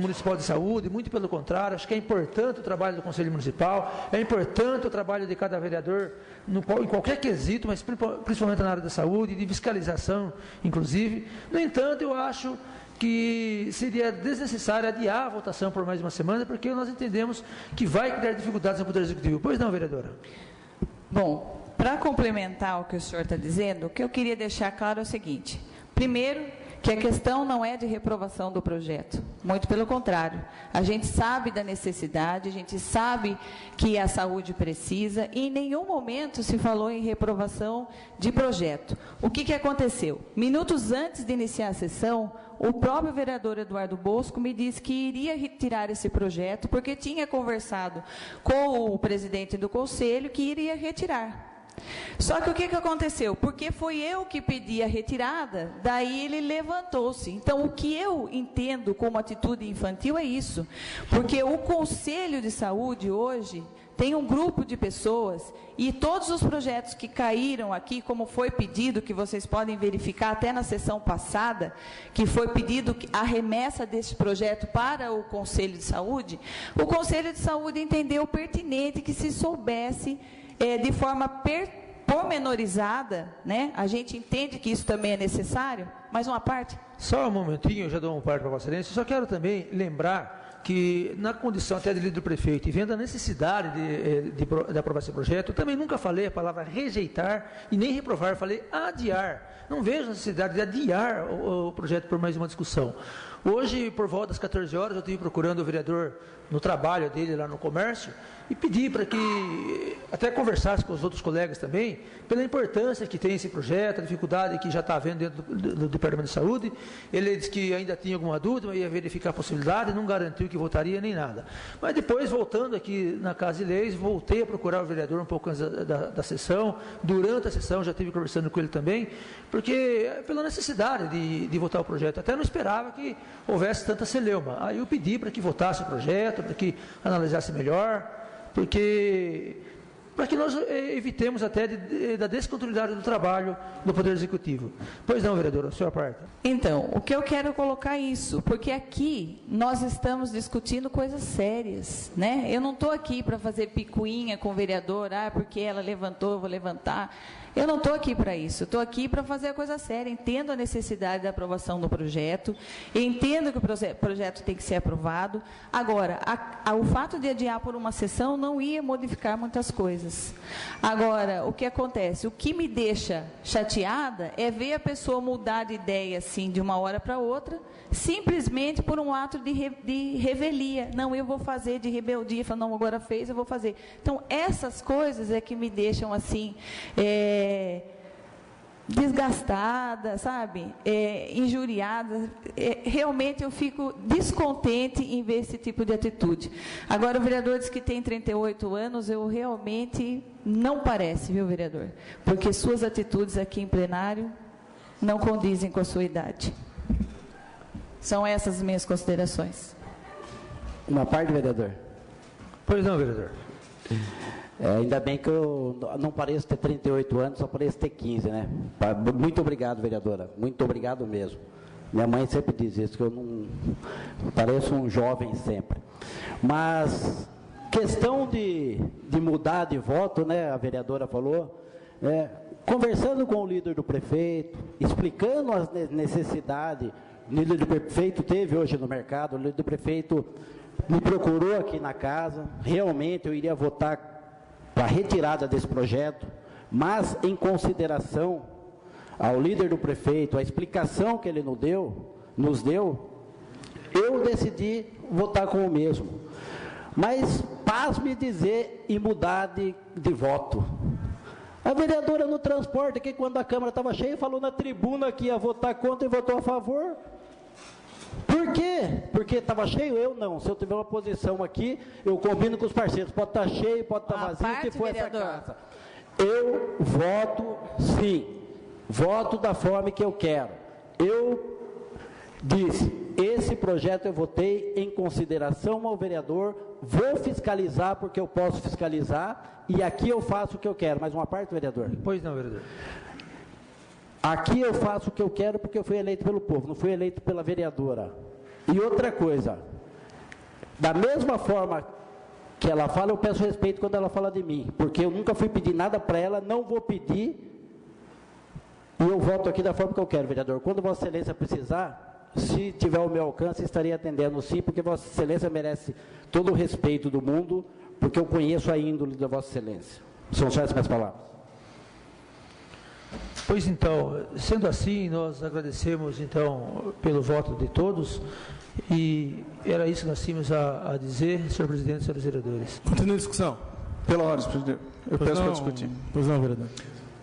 Municipal de Saúde, muito pelo contrário, acho que é importante o trabalho do Conselho Municipal, é importante o trabalho de cada vereador em qualquer quesito, mas principalmente na área da saúde, de fiscalização, inclusive. No entanto, eu acho que seria desnecessário adiar a votação por mais uma semana, porque nós entendemos que vai criar dificuldades no Poder Executivo. Pois não, vereadora? Bom, para complementar o que o senhor está dizendo, o que eu queria deixar claro é o seguinte: primeiro, que a questão não é de reprovação do projeto, muito pelo contrário, a gente sabe da necessidade, a gente sabe que a saúde precisa, e em nenhum momento se falou em reprovação de projeto. O que aconteceu? Minutos antes de iniciar a sessão, o próprio vereador Eduardo Bosco me disse que iria retirar esse projeto, porque tinha conversado com o presidente do conselho que iria retirar. Só que o que aconteceu? Porque foi eu que pedi a retirada, daí ele levantou-se. Então, o que eu entendo como atitude infantil é isso, porque o Conselho de Saúde hoje tem um grupo de pessoas, e todos os projetos que caíram aqui, como foi pedido, que vocês podem verificar até na sessão passada, que foi pedido a remessa desse projeto para o Conselho de Saúde, o Conselho de Saúde entendeu pertinente que se soubesse de forma pormenorizada, né? A gente entende que isso também é necessário, mais uma parte. Só um momentinho, eu já dou uma parte para Vossa Excelência, só quero também lembrar que, na condição até de líder do prefeito, e vendo a necessidade de aprovar esse projeto, eu também nunca falei a palavra rejeitar e nem reprovar, falei adiar. Não vejo a necessidade de adiar o projeto por mais uma discussão. Hoje, por volta das 14 horas, eu estive procurando o vereador no trabalho dele lá no comércio e pedi para que até conversasse com os outros colegas também, pela importância que tem esse projeto, a dificuldade que já está havendo dentro do Departamento de Saúde. Ele disse que ainda tinha alguma dúvida, mas ia verificar a possibilidade, não garantiu que votaria nem nada. Mas depois, voltando aqui na Casa de Leis, voltei a procurar o vereador um pouco antes da sessão, durante a sessão já estive conversando com ele também, porque pela necessidade de votar o projeto, até não esperava que houvesse tanta celeuma. Aí eu pedi para que votasse o projeto, para que analisasse melhor, para que nós evitemos até da descontinuidade do trabalho do Poder Executivo. Pois não, vereadora, a sua parte. Então, o que eu quero colocar é isso, porque aqui nós estamos discutindo coisas sérias, né? Eu não estou aqui para fazer picuinha com o vereador, porque ela levantou, eu vou levantar. Eu não estou aqui para isso, estou aqui para fazer a coisa séria, entendo a necessidade da aprovação do projeto, entendo que o projeto tem que ser aprovado. Agora, o fato de adiar por uma sessão não ia modificar muitas coisas. Agora, o que acontece? O que me deixa chateada é ver a pessoa mudar de ideia assim de uma hora para outra, simplesmente por um ato de revelia. Não, eu vou fazer, de rebeldia, falando, não, agora fez, eu vou fazer. Então, essas coisas é que me deixam assim, desgastada, sabe? Injuriada. Realmente eu fico descontente em ver esse tipo de atitude. Agora, o vereador diz que tem 38 anos, eu realmente não parece, viu, vereador? Porque suas atitudes aqui em plenário não condizem com a sua idade. São essas as minhas considerações. Uma parte, vereador? Pois não, vereador. Ainda bem que eu não pareço ter 38 anos, só pareço ter 15, né? Muito obrigado, vereadora. Muito obrigado mesmo. Minha mãe sempre diz isso, que eu não pareço um jovem sempre. Mas, questão de mudar de voto, né? A vereadora falou, conversando com o líder do prefeito, explicando as necessidades, o líder do prefeito teve hoje no mercado, o líder do prefeito me procurou aqui na casa, realmente eu iria votar para a retirada desse projeto, mas em consideração ao líder do prefeito, a explicação que ele nos deu, eu decidi votar com o mesmo. Mas, pasme dizer, e mudar de voto. A vereadora no transporte, que quando a Câmara estava cheia, falou na tribuna que ia votar contra e votou a favor. Por quê? Porque estava cheio? Eu não. Se eu tiver uma posição aqui, eu combino com os parceiros. Pode estar cheio, pode estar vazio, que for essa casa. Eu voto sim. Voto da forma que eu quero. Eu disse, esse projeto eu votei em consideração ao vereador, vou fiscalizar porque eu posso fiscalizar, e aqui eu faço o que eu quero. Mais uma parte, vereador? Pois não, vereador. Aqui eu faço o que eu quero porque eu fui eleito pelo povo, não fui eleito pela vereadora. E outra coisa, da mesma forma que ela fala, eu peço respeito quando ela fala de mim, porque eu nunca fui pedir nada para ela, não vou pedir, e eu voto aqui da forma que eu quero, vereador. Quando Vossa Excelência precisar, se tiver o meu alcance, estarei atendendo sim, porque Vossa Excelência merece todo o respeito do mundo, porque eu conheço a índole da Vossa Excelência. São só essas minhas palavras. Pois então, sendo assim, nós agradecemos então pelo voto de todos, e era isso que nós tínhamos a dizer, senhor presidente, senhores vereadores. Continua a discussão. Pela ordem, presidente. Eu peço para discutir. Pois não, vereador.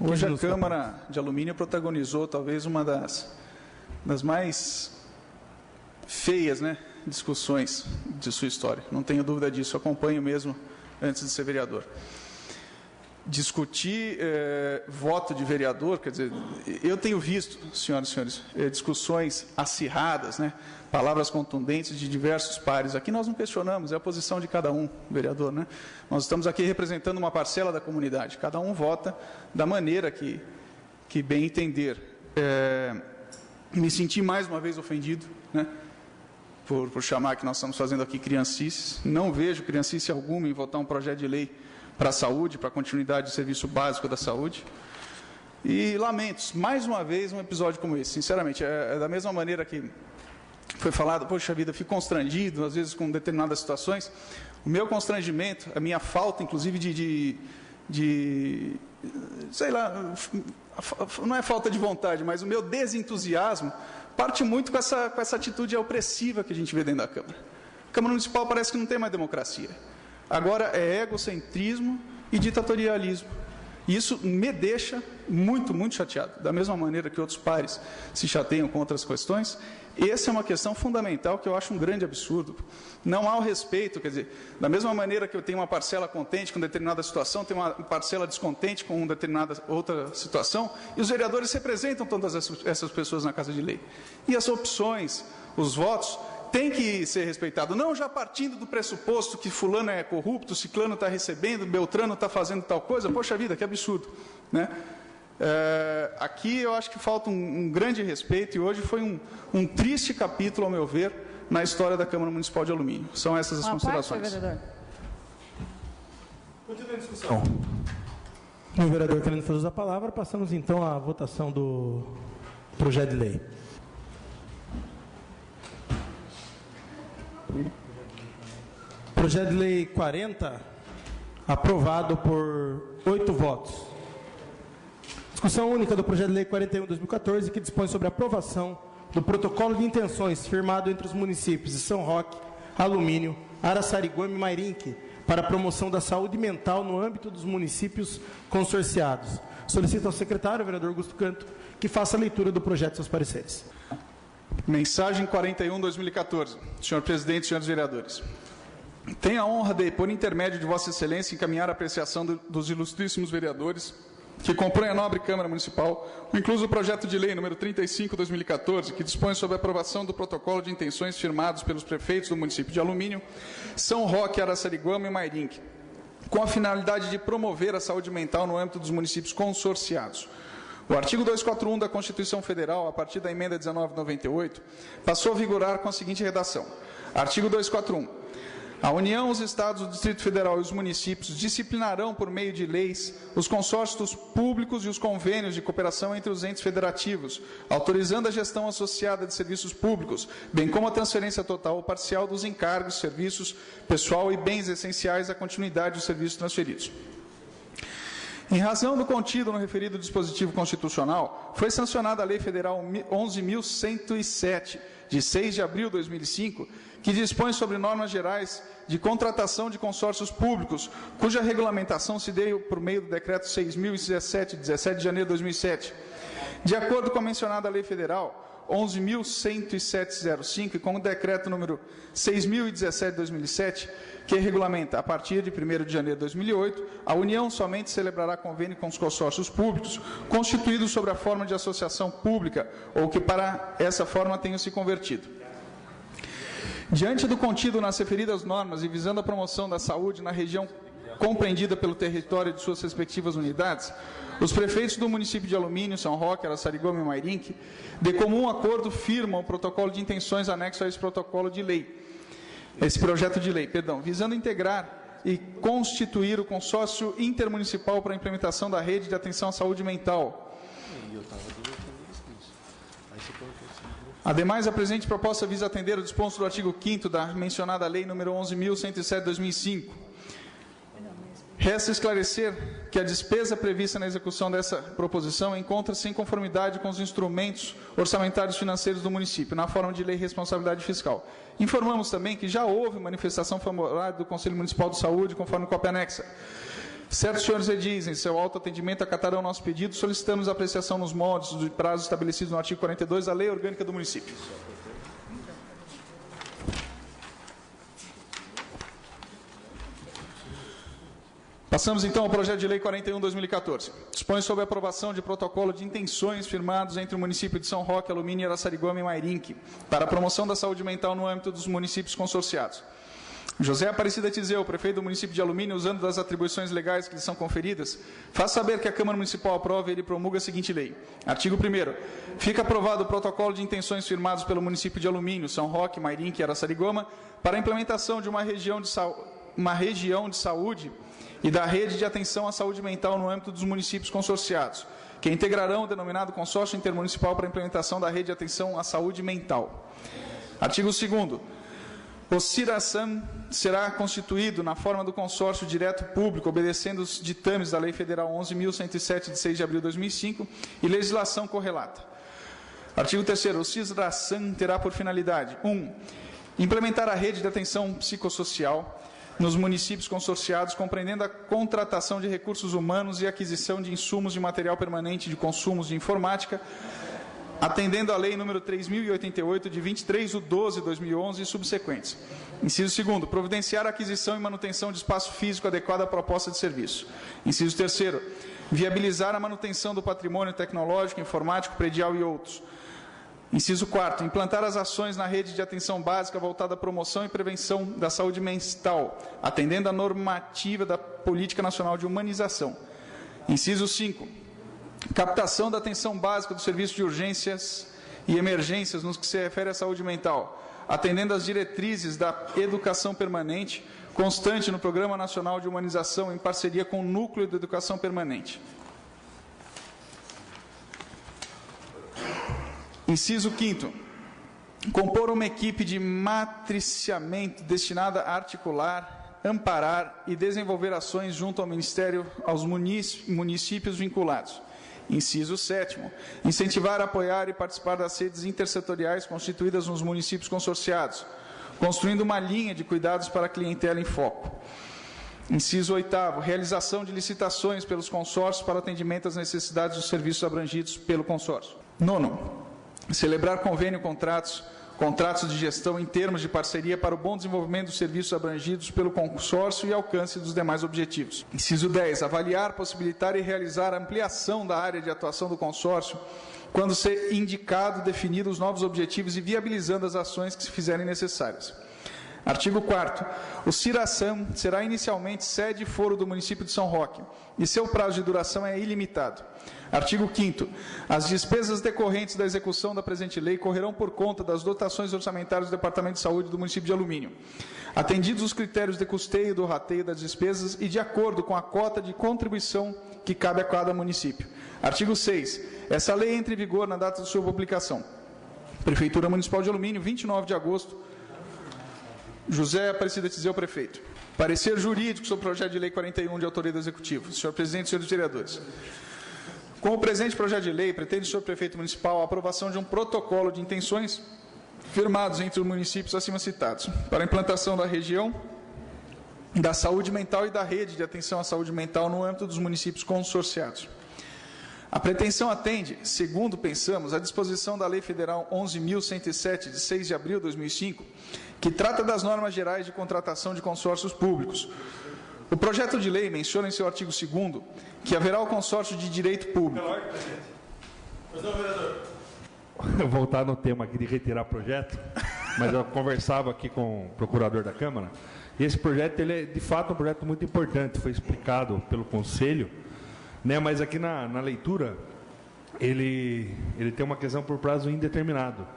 Hoje a Câmara de Alumínio protagonizou talvez uma das mais feias, né, discussões de sua história. Não tenho dúvida disso, acompanho mesmo antes de ser vereador. Discutir voto de vereador, quer dizer, eu tenho visto, senhoras e senhores, discussões acirradas, né, palavras contundentes de diversos pares. Aqui nós não questionamos, é a posição de cada um, vereador, né? Nós estamos aqui representando uma parcela da comunidade, cada um vota da maneira que bem entender. Me senti mais uma vez ofendido, né, por chamar que nós estamos fazendo aqui criancices. Não vejo criancice alguma em votar um projeto de lei para a saúde, para a continuidade do serviço básico da saúde. E lamento, mais uma vez, um episódio como esse. Sinceramente, é da mesma maneira que foi falado, poxa vida, fico constrangido, às vezes, com determinadas situações. O meu constrangimento, a minha falta, inclusive, sei lá, não é falta de vontade, mas o meu desentusiasmo parte muito com essa atitude opressiva que a gente vê dentro da Câmara. A Câmara Municipal parece que não tem mais democracia. Agora é egocentrismo e ditatorialismo. E isso me deixa muito, muito chateado. Da mesma maneira que outros pares se chateiam com outras questões, essa é uma questão fundamental que eu acho um grande absurdo. Não há o respeito, quer dizer, da mesma maneira que eu tenho uma parcela contente com determinada situação, tenho uma parcela descontente com determinada outra situação, e os vereadores representam todas essas pessoas na Casa de Lei. E as opções, os votos, tem que ser respeitado, não já partindo do pressuposto que fulano é corrupto, ciclano está recebendo, beltrano está fazendo tal coisa. Poxa vida, que absurdo, né? Aqui eu acho que falta um grande respeito, e hoje foi um triste capítulo, ao meu ver, na história da Câmara Municipal de Alumínio. São essas as considerações. Continua a discussão. O vereador querendo fazer uso da palavra, passamos então à votação do projeto de lei. Projeto de lei 40, aprovado por 8 votos. Discussão única do projeto de lei 41/2014, que dispõe sobre a aprovação do protocolo de intenções firmado entre os municípios de São Roque, Alumínio, Araçariguama e Mairinque para a promoção da saúde mental no âmbito dos municípios consorciados. Solicito ao secretário, vereador Augusto Canto, que faça a leitura do projeto e seus pareceres. Mensagem 41/2014. Senhor presidente, senhores vereadores. Tenho a honra de, por intermédio de Vossa Excelência, encaminhar a apreciação dos ilustríssimos vereadores que compõem a nobre Câmara Municipal, incluso o projeto de lei número 35/2014, que dispõe sobre a aprovação do protocolo de intenções firmados pelos prefeitos do município de Alumínio, São Roque, Araçariguama e Mairinque, com a finalidade de promover a saúde mental no âmbito dos municípios consorciados. O artigo 241 da Constituição Federal, a partir da emenda 1998, passou a vigorar com a seguinte redação. Artigo 241. A União, os Estados, o Distrito Federal e os municípios disciplinarão, por meio de leis, os consórcios públicos e os convênios de cooperação entre os entes federativos, autorizando a gestão associada de serviços públicos, bem como a transferência total ou parcial dos encargos, serviços, pessoal e bens essenciais à continuidade dos serviços transferidos. Em razão do contido no referido dispositivo constitucional, foi sancionada a Lei Federal 11.107, de 6 de abril de 2005, que dispõe sobre normas gerais de contratação de consórcios públicos, cuja regulamentação se deu por meio do Decreto 6.017, de 17 de janeiro de 2007. De acordo com a mencionada Lei Federal 11.107/05 e com o Decreto número 6.017 de 2007, que regulamenta, a partir de 1º de janeiro de 2008, a União somente celebrará convênio com os consórcios públicos constituídos sob a forma de associação pública ou que para essa forma tenham se convertido. Diante do contido nas referidas normas e visando a promoção da saúde na região compreendida pelo território de suas respectivas unidades, os prefeitos do município de Alumínio, São Roque, Araçariguama e Mairinque, de comum acordo, firmam o protocolo de intenções anexo a esse protocolo de lei, projeto de lei, visando integrar e constituir o consórcio intermunicipal para a implementação da rede de atenção à saúde mental. Ademais, a presente proposta visa atender o disposto do artigo 5º da mencionada Lei nº 11.107 de 2005. Resta esclarecer que a despesa prevista na execução dessa proposição encontra-se em conformidade com os instrumentos orçamentários financeiros do município, na forma de lei de responsabilidade fiscal. Informamos também que já houve manifestação favorável do Conselho Municipal de Saúde, conforme cópia anexa. Certos senhores edis, em seu alto atendimento, acatarão nosso pedido, solicitamos a apreciação nos moldes de prazos estabelecidos no artigo 42 da Lei Orgânica do Município. Passamos, então, ao projeto de lei 41/2014. Dispõe sobre a aprovação de protocolo de intenções firmados entre o município de São Roque, Alumínio, Araçariguama e Mairinque para a promoção da saúde mental no âmbito dos municípios consorciados. José Aparecida Tizeu, prefeito do município de Alumínio, usando das atribuições legais que lhe são conferidas, faz saber que a Câmara Municipal aprova e ele promulga a seguinte lei. Artigo 1º. Fica aprovado o protocolo de intenções firmados pelo município de Alumínio, São Roque, Mairinque e Araçariguama para a implementação de uma região de saúde e da rede de atenção à saúde mental no âmbito dos municípios consorciados, que integrarão o denominado Consórcio Intermunicipal para a implementação da rede de atenção à saúde mental. Artigo 2º. O CIRASAM será constituído na forma do consórcio direto público, obedecendo os ditames da Lei Federal 11.107, de 6 de abril de 2005, e legislação correlata. Artigo 3º. O CIRASAM terá por finalidade: 1. Implementar a rede de atenção psicossocial nos municípios consorciados, compreendendo a contratação de recursos humanos e aquisição de insumos de material permanente de consumos de informática, atendendo à Lei nº 3.088, de 23/12/2011 e subsequentes. Inciso 2º. Providenciar a aquisição e manutenção de espaço físico adequado à proposta de serviço. Inciso 3º. Viabilizar a manutenção do patrimônio tecnológico, informático, predial e outros. Inciso 4º. Implantar as ações na rede de atenção básica voltada à promoção e prevenção da saúde mental, atendendo à normativa da Política Nacional de Humanização. Inciso 5º. Captação da atenção básica do serviço de urgências e emergências no que se refere à saúde mental, atendendo às diretrizes da educação permanente, constante no Programa Nacional de Humanização, em parceria com o Núcleo de Educação Permanente. Inciso 5º. Compor uma equipe de matriciamento destinada a articular, amparar e desenvolver ações junto ao Ministério, aos municípios vinculados. Inciso 7º. Incentivar, apoiar e participar das redes intersetoriais constituídas nos municípios consorciados, construindo uma linha de cuidados para a clientela em foco. Inciso 8º. Realização de licitações pelos consórcios para atendimento às necessidades dos serviços abrangidos pelo consórcio. 9º. Celebrar convênio, contratos de gestão em termos de parceria para o bom desenvolvimento dos serviços abrangidos pelo consórcio e alcance dos demais objetivos. Inciso 10. Avaliar, possibilitar e realizar a ampliação da área de atuação do consórcio quando ser indicado, definido os novos objetivos e viabilizando as ações que se fizerem necessárias. Artigo 4º. O CIRASAM será inicialmente sede e foro do município de São Roque, e seu prazo de duração é ilimitado. Artigo 5º. As despesas decorrentes da execução da presente lei correrão por conta das dotações orçamentárias do Departamento de Saúde do município de Alumínio, atendidos os critérios de custeio do rateio das despesas e de acordo com a cota de contribuição que cabe a cada município. Artigo 6º. Essa lei entra em vigor na data de sua publicação. Prefeitura Municipal de Alumínio, 29 de agosto. José Aparecido Tizeu, prefeito. Parecer jurídico sobre o projeto de lei 41, de autoria do Executivo. Senhor presidente, senhores vereadores. Com o presente projeto de lei, pretende o senhor prefeito municipal a aprovação de um protocolo de intenções firmados entre os municípios acima citados, para a implantação da região da saúde mental e da rede de atenção à saúde mental no âmbito dos municípios consorciados. A pretensão atende, segundo pensamos, à disposição da Lei Federal 11.107, de 6 de abril de 2005, que trata das normas gerais de contratação de consórcios públicos. O projeto de lei menciona em seu artigo 2º que haverá o consórcio de direito público. Voltar no tema aqui de retirar projeto, mas eu conversava aqui com o procurador da Câmara, e esse projeto, ele é de fato um projeto muito importante, foi explicado pelo Conselho, né, mas aqui na leitura, ele tem uma questão por prazo indeterminado.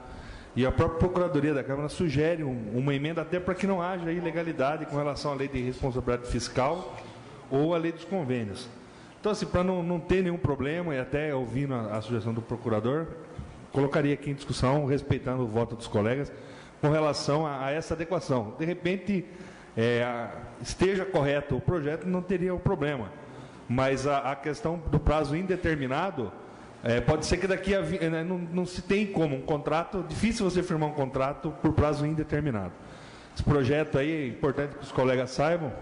E a própria Procuradoria da Câmara sugere uma emenda até para que não haja ilegalidade com relação à lei de responsabilidade fiscal ou à lei dos convênios. Então, assim, para não ter nenhum problema, e até ouvindo a sugestão do procurador, colocaria aqui em discussão, respeitando o voto dos colegas, com relação a essa adequação. De repente, esteja correto o projeto, não teria o problema. Mas a questão do prazo indeterminado, pode ser que daqui a não se tem como um contrato, difícil você firmar um contrato por prazo indeterminado. Esse projeto aí é importante que os colegas saibam.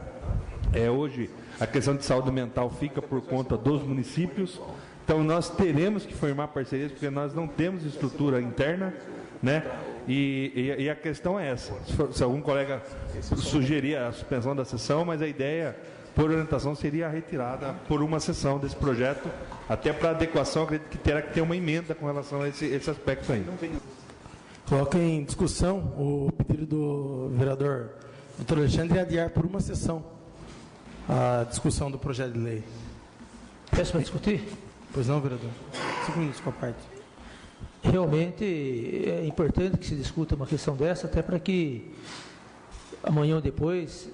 Hoje a questão de saúde mental fica por conta dos municípios, então nós teremos que formar parcerias, porque nós não temos estrutura interna, né? E a questão é essa. Se algum colega sugerir a suspensão da sessão, mas a ideia, por orientação, seria a retirada por uma sessão desse projeto, até para adequação, acredito que terá que ter uma emenda com relação a esse aspecto aí. Coloca em discussão o pedido do vereador Dr. Alexandre de adiar por uma sessão a discussão do projeto de lei. Peço para discutir? Pois não, vereador? 5 minutos com a parte. Realmente é importante que se discuta uma questão dessa, até para que amanhã ou depois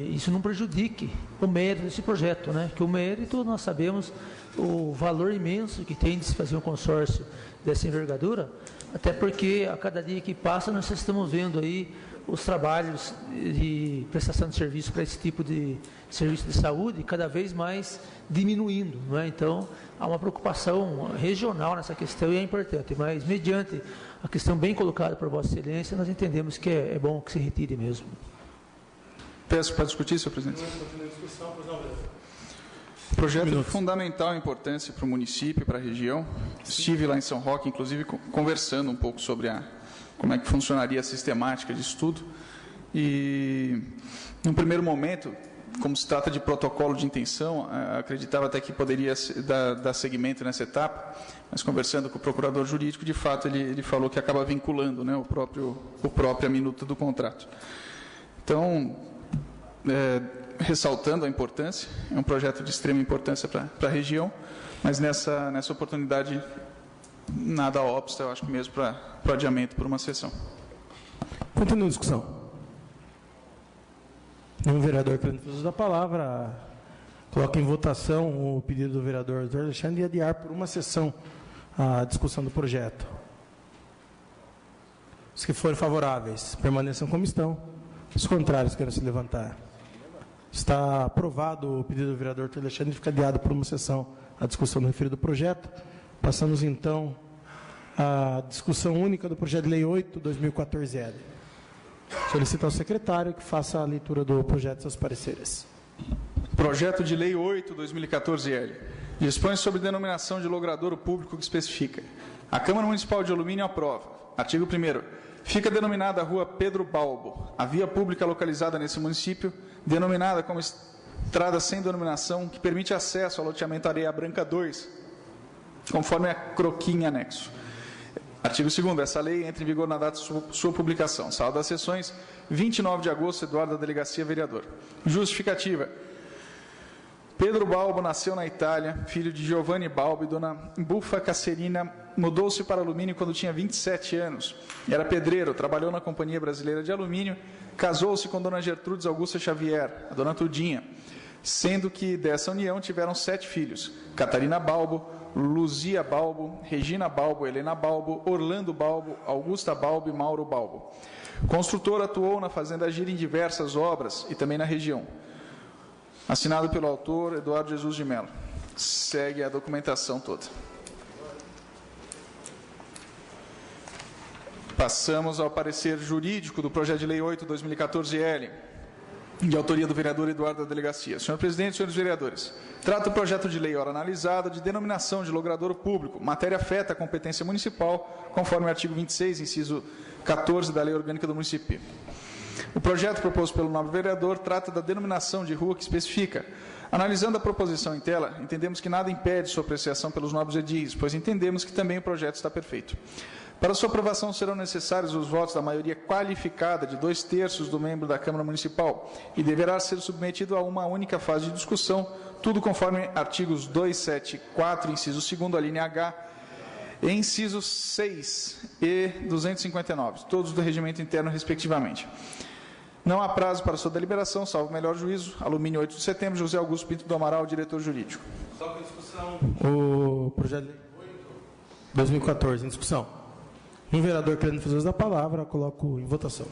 isso não prejudique o mérito desse projeto, né? Que o mérito, nós sabemos o valor imenso que tem de se fazer um consórcio dessa envergadura, até porque a cada dia que passa nós estamos vendo aí os trabalhos de prestação de serviço para esse tipo de serviço de saúde cada vez mais diminuindo, não é? Então, há uma preocupação regional nessa questão e é importante, mas mediante a questão bem colocada por Vossa Excelência, nós entendemos que é bom que se retire mesmo. Peço para discutir, senhor presidente. O projeto é de fundamental importância para o município, para a região. Estive lá em São Roque, inclusive, conversando um pouco sobre como é que funcionaria a sistemática de estudo. E, num primeiro momento, como se trata de protocolo de intenção, acreditava até que poderia dar seguimento nessa etapa, mas conversando com o procurador jurídico, de fato, ele falou que acaba vinculando, né, a própria minuta do contrato. Então, ressaltando a importância, é um projeto de extrema importância para a região, mas nessa oportunidade nada obsta, eu acho que mesmo para o adiamento por uma sessão. Continua a discussão. Nenhum vereador querendo uso da palavra, coloca em votação o pedido do vereador Dr. Alexandre de adiar por uma sessão a discussão do projeto. Os que forem favoráveis, permaneçam como estão. Os contrários, queiram se levantar. Está aprovado o pedido do vereador Dr. Alexandre de ficar adiado por uma sessão a discussão do referido projeto. Passamos, então, à discussão única do projeto de lei 8/2014-L. Solicito ao secretário que faça a leitura do projeto e seus pareceres. Projeto de lei 8/2014-L. Dispõe sobre denominação de logradouro público que especifica. A Câmara Municipal de Alumínio aprova. Artigo 1º. Fica denominada a Rua Pedro Balbo, a via pública localizada nesse município, denominada como estrada sem denominação, que permite acesso ao loteamento Areia Branca 2, conforme a croquinha anexo. Artigo 2º. Essa lei entra em vigor na data de sua publicação. Sala das Sessões, 29 de agosto, Eduardo da Delegacia, vereador. Justificativa. Pedro Balbo nasceu na Itália, filho de Giovanni Balbo e dona Buffa Cacerina. Mudou-se para alumínio quando tinha 27 anos. Era pedreiro, trabalhou na Companhia Brasileira de Alumínio, casou-se com dona Gertrudes Augusta Xavier, a dona Tudinha, sendo que dessa união tiveram 7 filhos: Catarina Balbo, Luzia Balbo, Regina Balbo, Helena Balbo, Orlando Balbo, Augusta Balbo e Mauro Balbo. Construtor, atuou na Fazenda Gira em diversas obras e também na região. Assinado pelo autor, Eduardo Jesus de Mello. Segue a documentação toda. Passamos ao parecer jurídico do projeto de lei 8/2014-L, de autoria do vereador Eduardo da Delegacia. Senhor presidente, senhores vereadores, trata o projeto de lei ora analisado de denominação de logradouro público, matéria afeta a competência municipal, conforme o artigo 26, inciso 14 da Lei Orgânica do Município. O projeto proposto pelo nobre vereador trata da denominação de rua que especifica. Analisando a proposição em tela, entendemos que nada impede sua apreciação pelos nobres edis, pois entendemos que também o projeto está perfeito. Para sua aprovação serão necessários os votos da maioria qualificada de 2/3 do membro da Câmara Municipal e deverá ser submetido a uma única fase de discussão, tudo conforme artigos 274, inciso 2º, a linha H, e incisos 6 e 259, todos do regimento interno, respectivamente. Não há prazo para sua deliberação, salvo o melhor juízo. Alumínio, 8 de setembro, José Augusto Pinto do Amaral, diretor jurídico. Coloco em discussão o projeto de lei 2014, em discussão. Um vereador querendo fazer uso da palavra, coloco em votação.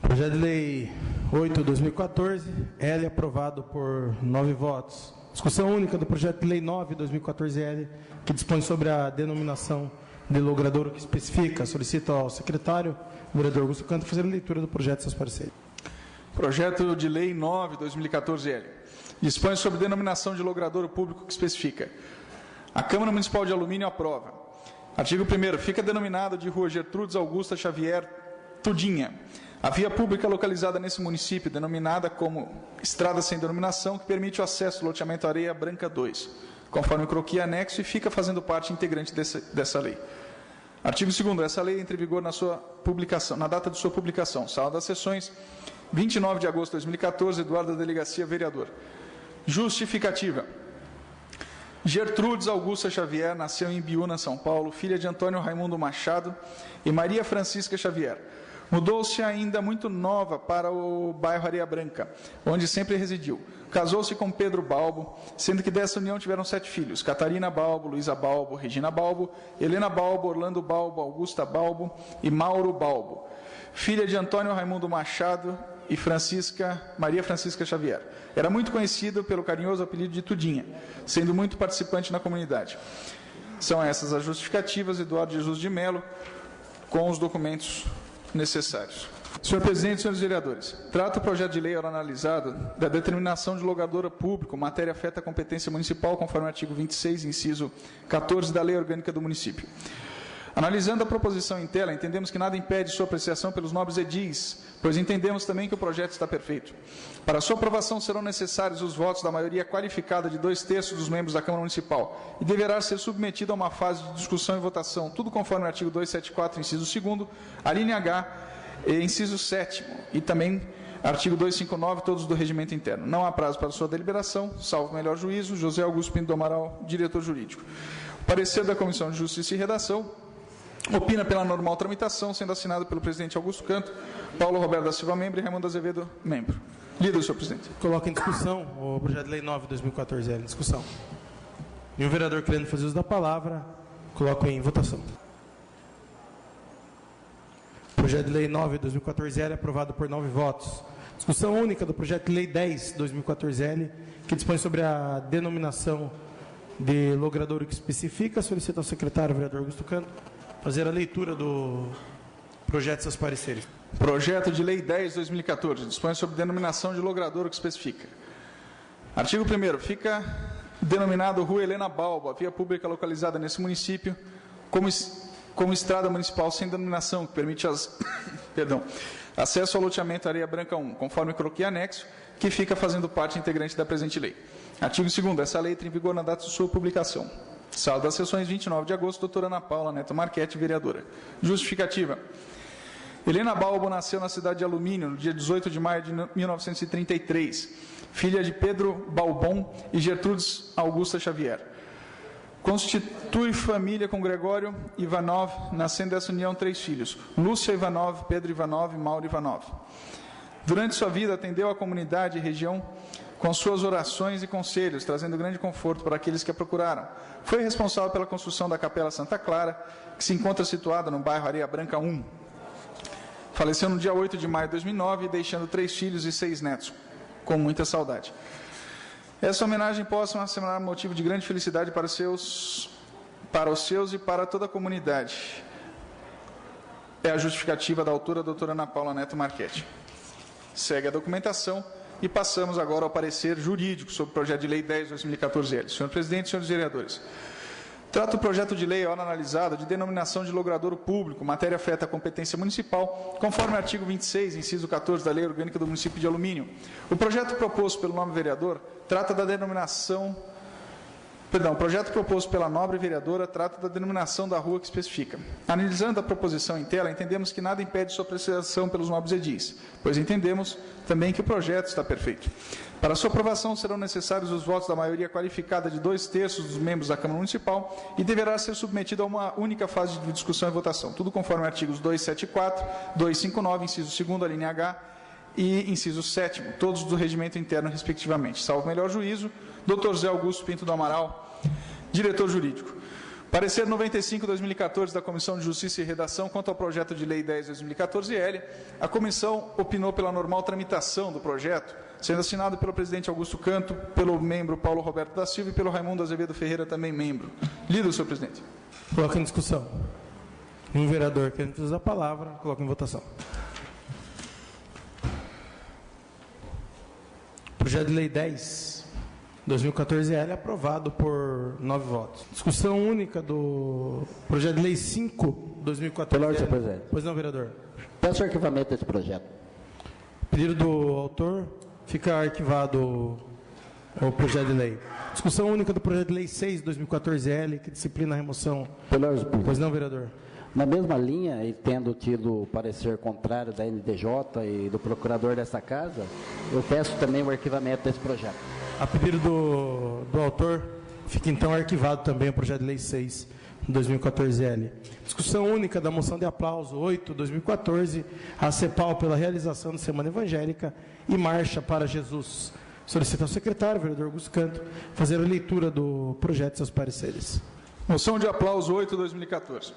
Projeto de lei 8/2014, L, aprovado por 9 votos. Discussão única do projeto de lei 9/2014-L, que dispõe sobre a denominação de logradouro que especifica. Solicito ao secretário, o vereador Augusto Canto, fazer a leitura do projeto e seus pareceres. Projeto de lei 9/2014-L. Dispõe sobre denominação de logradouro público que especifica. A Câmara Municipal de Alumínio aprova. Artigo 1º. Fica denominado de Rua Gertrudes Augusta Xavier Tudinha a via pública localizada nesse município, denominada como Estrada Sem Denominação, que permite o acesso ao loteamento Areia Branca 2, conforme o croquis anexo, e fica fazendo parte integrante dessa lei. Artigo 2º. Essa lei entra em vigor na data de sua publicação. Sala das Sessões, 29 de agosto de 2014, Eduardo da Delegacia, vereador. Justificativa. Gertrudes Augusta Xavier nasceu em Ibiúna, São Paulo, filha de Antônio Raimundo Machado e Maria Francisca Xavier. Mudou-se ainda muito nova para o bairro Areia Branca, onde sempre residiu. Casou-se com Pedro Balbo, sendo que dessa união tiveram 7 filhos: Catarina Balbo, Luísa Balbo, Regina Balbo, Helena Balbo, Orlando Balbo, Augusta Balbo e Mauro Balbo. Filha de Antônio Raimundo Machado e Maria Francisca Xavier. Era muito conhecido pelo carinhoso apelido de Tudinha, sendo muito participante na comunidade. São essas as justificativas, Eduardo Jesus de Mello, com os documentos necessários. Senhor presidente, senhores vereadores, trata o projeto de lei ora analisado da determinação de logradouro público, matéria afeta a competência municipal, conforme o artigo 26, inciso 14 da Lei Orgânica do Município. Analisando a proposição em tela, entendemos que nada impede sua apreciação pelos nobres edis, pois entendemos também que o projeto está perfeito. Para sua aprovação serão necessários os votos da maioria qualificada de 2/3 dos membros da Câmara Municipal e deverá ser submetido a uma fase de discussão e votação, tudo conforme o artigo 274, inciso 2º, a linha H, e inciso 7º, e também artigo 259, todos do regimento interno. Não há prazo para sua deliberação, salvo melhor juízo. José Augusto Pinto do Amaral, diretor jurídico. O parecer da Comissão de Justiça e Redação opina pela normal tramitação, sendo assinado pelo presidente Augusto Canto, Paulo Roberto da Silva, membro, e Raimundo Azevedo, membro. Lido, senhor presidente. Coloca em discussão o projeto de lei 9/2014-L, em discussão. E o vereador querendo fazer uso da palavra, coloco em votação. Projeto de lei 9/2014-L, aprovado por 9 votos. Discussão única do projeto de lei 10/2014-L, que dispõe sobre a denominação de logradouro que especifica. Solicito ao secretário, vereador Augusto Canto, fazer a leitura do projeto e seus pareceres. Projeto de lei 10/2014, dispõe sobre denominação de logradouro que especifica. Artigo 1º. Fica denominado Rua Helena Balbo, a via pública localizada nesse município, como estrada municipal sem denominação, que permite acesso ao loteamento Areia Branca 1, conforme croquis anexo, que fica fazendo parte integrante da presente lei. Artigo 2º. Essa lei entra em vigor na data de sua publicação. Sala das sessões, 29 de agosto, doutora Ana Paula Neto Marchetti, vereadora. Justificativa. Helena Balbo nasceu na cidade de Alumínio, no dia 18 de maio de 1933, filha de Pedro Balbon e Gertrudes Augusta Xavier. Constitui família com Gregório Ivanov, nascendo dessa união 3 filhos, Lúcia Ivanov, Pedro Ivanov e Mauro Ivanov. Durante sua vida, atendeu a comunidade e região com suas orações e conselhos, trazendo grande conforto para aqueles que a procuraram. Foi responsável pela construção da Capela Santa Clara, que se encontra situada no bairro Areia Branca 1. Faleceu no dia 8 de maio de 2009, deixando 3 filhos e 6 netos, com muita saudade. Essa homenagem possa ser um motivo de grande felicidade para os seus e para toda a comunidade. É a justificativa da autora, a doutora Ana Paula Neto Marchetti. Segue a documentação e passamos agora ao parecer jurídico sobre o projeto de lei 10/2014-L. Senhor presidente, senhores vereadores. Trata o projeto de lei, hora analisada, de denominação de logradouro público, matéria afeta a competência municipal, conforme o artigo 26, inciso 14 da Lei Orgânica do Município de Alumínio. O projeto proposto pelo nobre vereador trata da denominação... Perdão, o projeto proposto pela nobre vereadora trata da denominação da rua que especifica. Analisando a proposição em tela, entendemos que nada impede sua apreciação pelos nobres edis, pois entendemos também que o projeto está perfeito. Para sua aprovação serão necessários os votos da maioria qualificada de 2/3 dos membros da Câmara Municipal e deverá ser submetido a uma única fase de discussão e votação, tudo conforme artigos 274, 259, inciso 2º, a linha H, e inciso 7º, todos do regimento interno, respectivamente. Salvo melhor juízo, Dr. Zé Augusto Pinto do Amaral, diretor jurídico. Parecer 95/2014 da Comissão de Justiça e Redação quanto ao projeto de lei 10/2014-L. A comissão opinou pela normal tramitação do projeto, sendo assinado pelo presidente Augusto Canto, pelo membro Paulo Roberto da Silva e pelo Raimundo Azevedo Ferreira, também membro. Lido, senhor presidente. Coloca em discussão. Um vereador querendo usar a palavra, coloca em votação. Projeto de lei 10/2014-L aprovado por 9 votos. Discussão única do projeto de lei 5/2014-L. Pela ordem, senhor presidente. Pois não, vereador. Peço o arquivamento desse projeto. Pedido do autor, fica arquivado o projeto de lei. Discussão única do projeto de lei 6/2014-L, que disciplina a remoção. Pela ordem, Pois não, vereador. Na mesma linha, e tendo tido parecer contrário da NDJ e do procurador dessa casa, eu peço também o arquivamento desse projeto. A pedido do autor, fica então arquivado também o projeto de lei 6/2014-L. Discussão única da moção de aplauso 8/2014, a CEPAL pela realização da Semana Evangélica e Marcha para Jesus. Solicita ao secretário, vereador Augusto Canto, fazer a leitura do projeto e seus pareceres. Moção de aplauso 8/2014.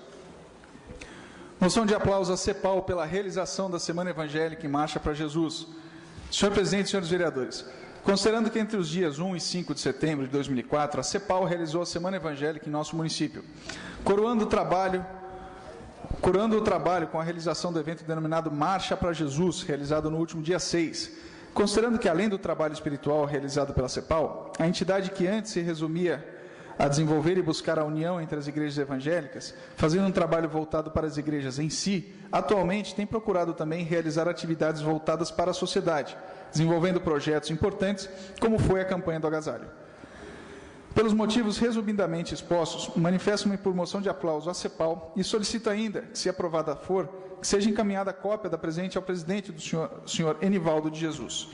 Moção de aplauso à CEPAL pela realização da Semana Evangélica e Marcha para Jesus. Senhor presidente e senhores vereadores, considerando que entre os dias 1 e 5 de setembro de 2004, a CEPAL realizou a Semana Evangélica em nosso município, coroando o trabalho com a realização do evento denominado Marcha para Jesus, realizado no último dia 6. Considerando que, além do trabalho espiritual realizado pela CEPAL, a entidade que antes se resumia a desenvolver e buscar a união entre as igrejas evangélicas, fazendo um trabalho voltado para as igrejas em si, atualmente tem procurado também realizar atividades voltadas para a sociedade, desenvolvendo projetos importantes, como foi a campanha do agasalho. Pelos motivos resumidamente expostos, manifesto-me por moção de aplauso à CEPAL e solicito ainda, que, se aprovada for, que seja encaminhada a cópia da presente ao presidente do senhor Enivaldo de Jesus.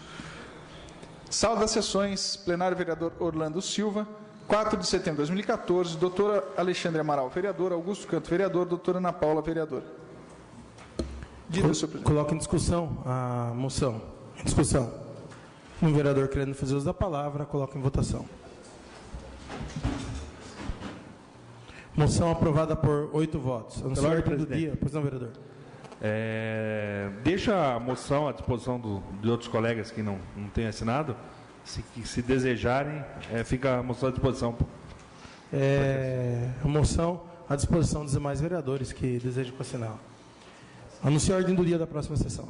Sala das sessões, plenário vereador Orlando Silva, 4 de setembro de 2014, doutora Alexandre Amaral, vereador, Augusto Canto, vereador, doutora Ana Paula, vereadora. Dito, senhor presidente. Coloca em discussão a moção. Em discussão. Um vereador querendo fazer uso da palavra, coloca em votação. Moção aprovada por 8 votos. Pela ordem do dia. Pois não, vereador. Deixa a moção à disposição de outros colegas que não têm assinado. Se desejarem, fica a moção à disposição. A moção à disposição dos demais vereadores que desejam assinar. Anuncio a ordem do dia da próxima sessão.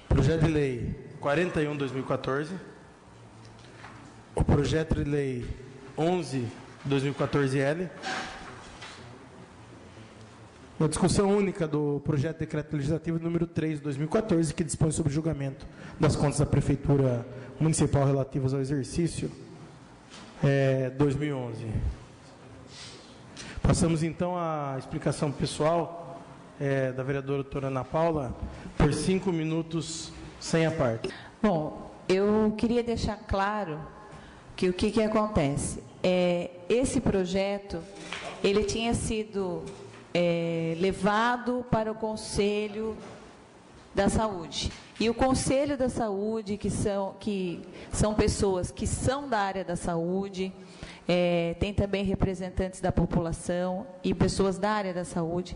Projeto de lei 41/2014. O projeto de lei 11/2014-L. A discussão única do projeto de decreto legislativo número 3/2014, que dispõe sobre o julgamento das contas da Prefeitura Municipal relativas ao exercício 2011. Passamos então à explicação pessoal da vereadora doutora Ana Paula, por 5 minutos, sem a parte. Bom, eu queria deixar claro que o que acontece. Esse projeto, ele tinha sido levado para o Conselho da Saúde. E o Conselho da Saúde, que são pessoas que são da área da saúde, tem também representantes da população e pessoas da área da saúde,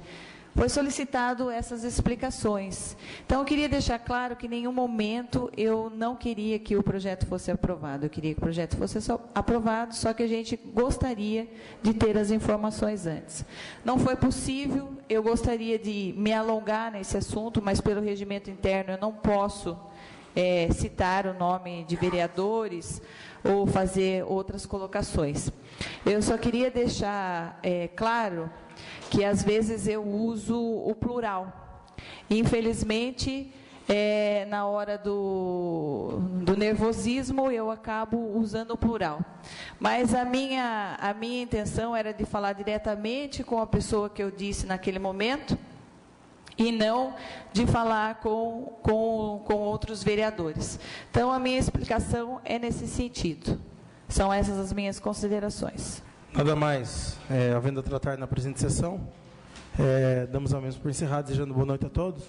foi solicitado essas explicações. Então, eu queria deixar claro que em nenhum momento eu não queria que o projeto fosse aprovado. Eu queria que o projeto fosse aprovado, só que a gente gostaria de ter as informações antes. Não foi possível, eu gostaria de me alongar nesse assunto, mas pelo regimento interno eu não posso citar o nome de vereadores ou fazer outras colocações. Eu só queria deixar claro que às vezes eu uso o plural. Infelizmente, na hora do nervosismo, eu acabo usando o plural. Mas a minha intenção era de falar diretamente com a pessoa que eu disse naquele momento, e não de falar com outros vereadores. Então, a minha explicação é nesse sentido. São essas as minhas considerações. Nada mais, havendo a tratar na presente sessão, damos ao mesmo por encerrado, desejando boa noite a todos.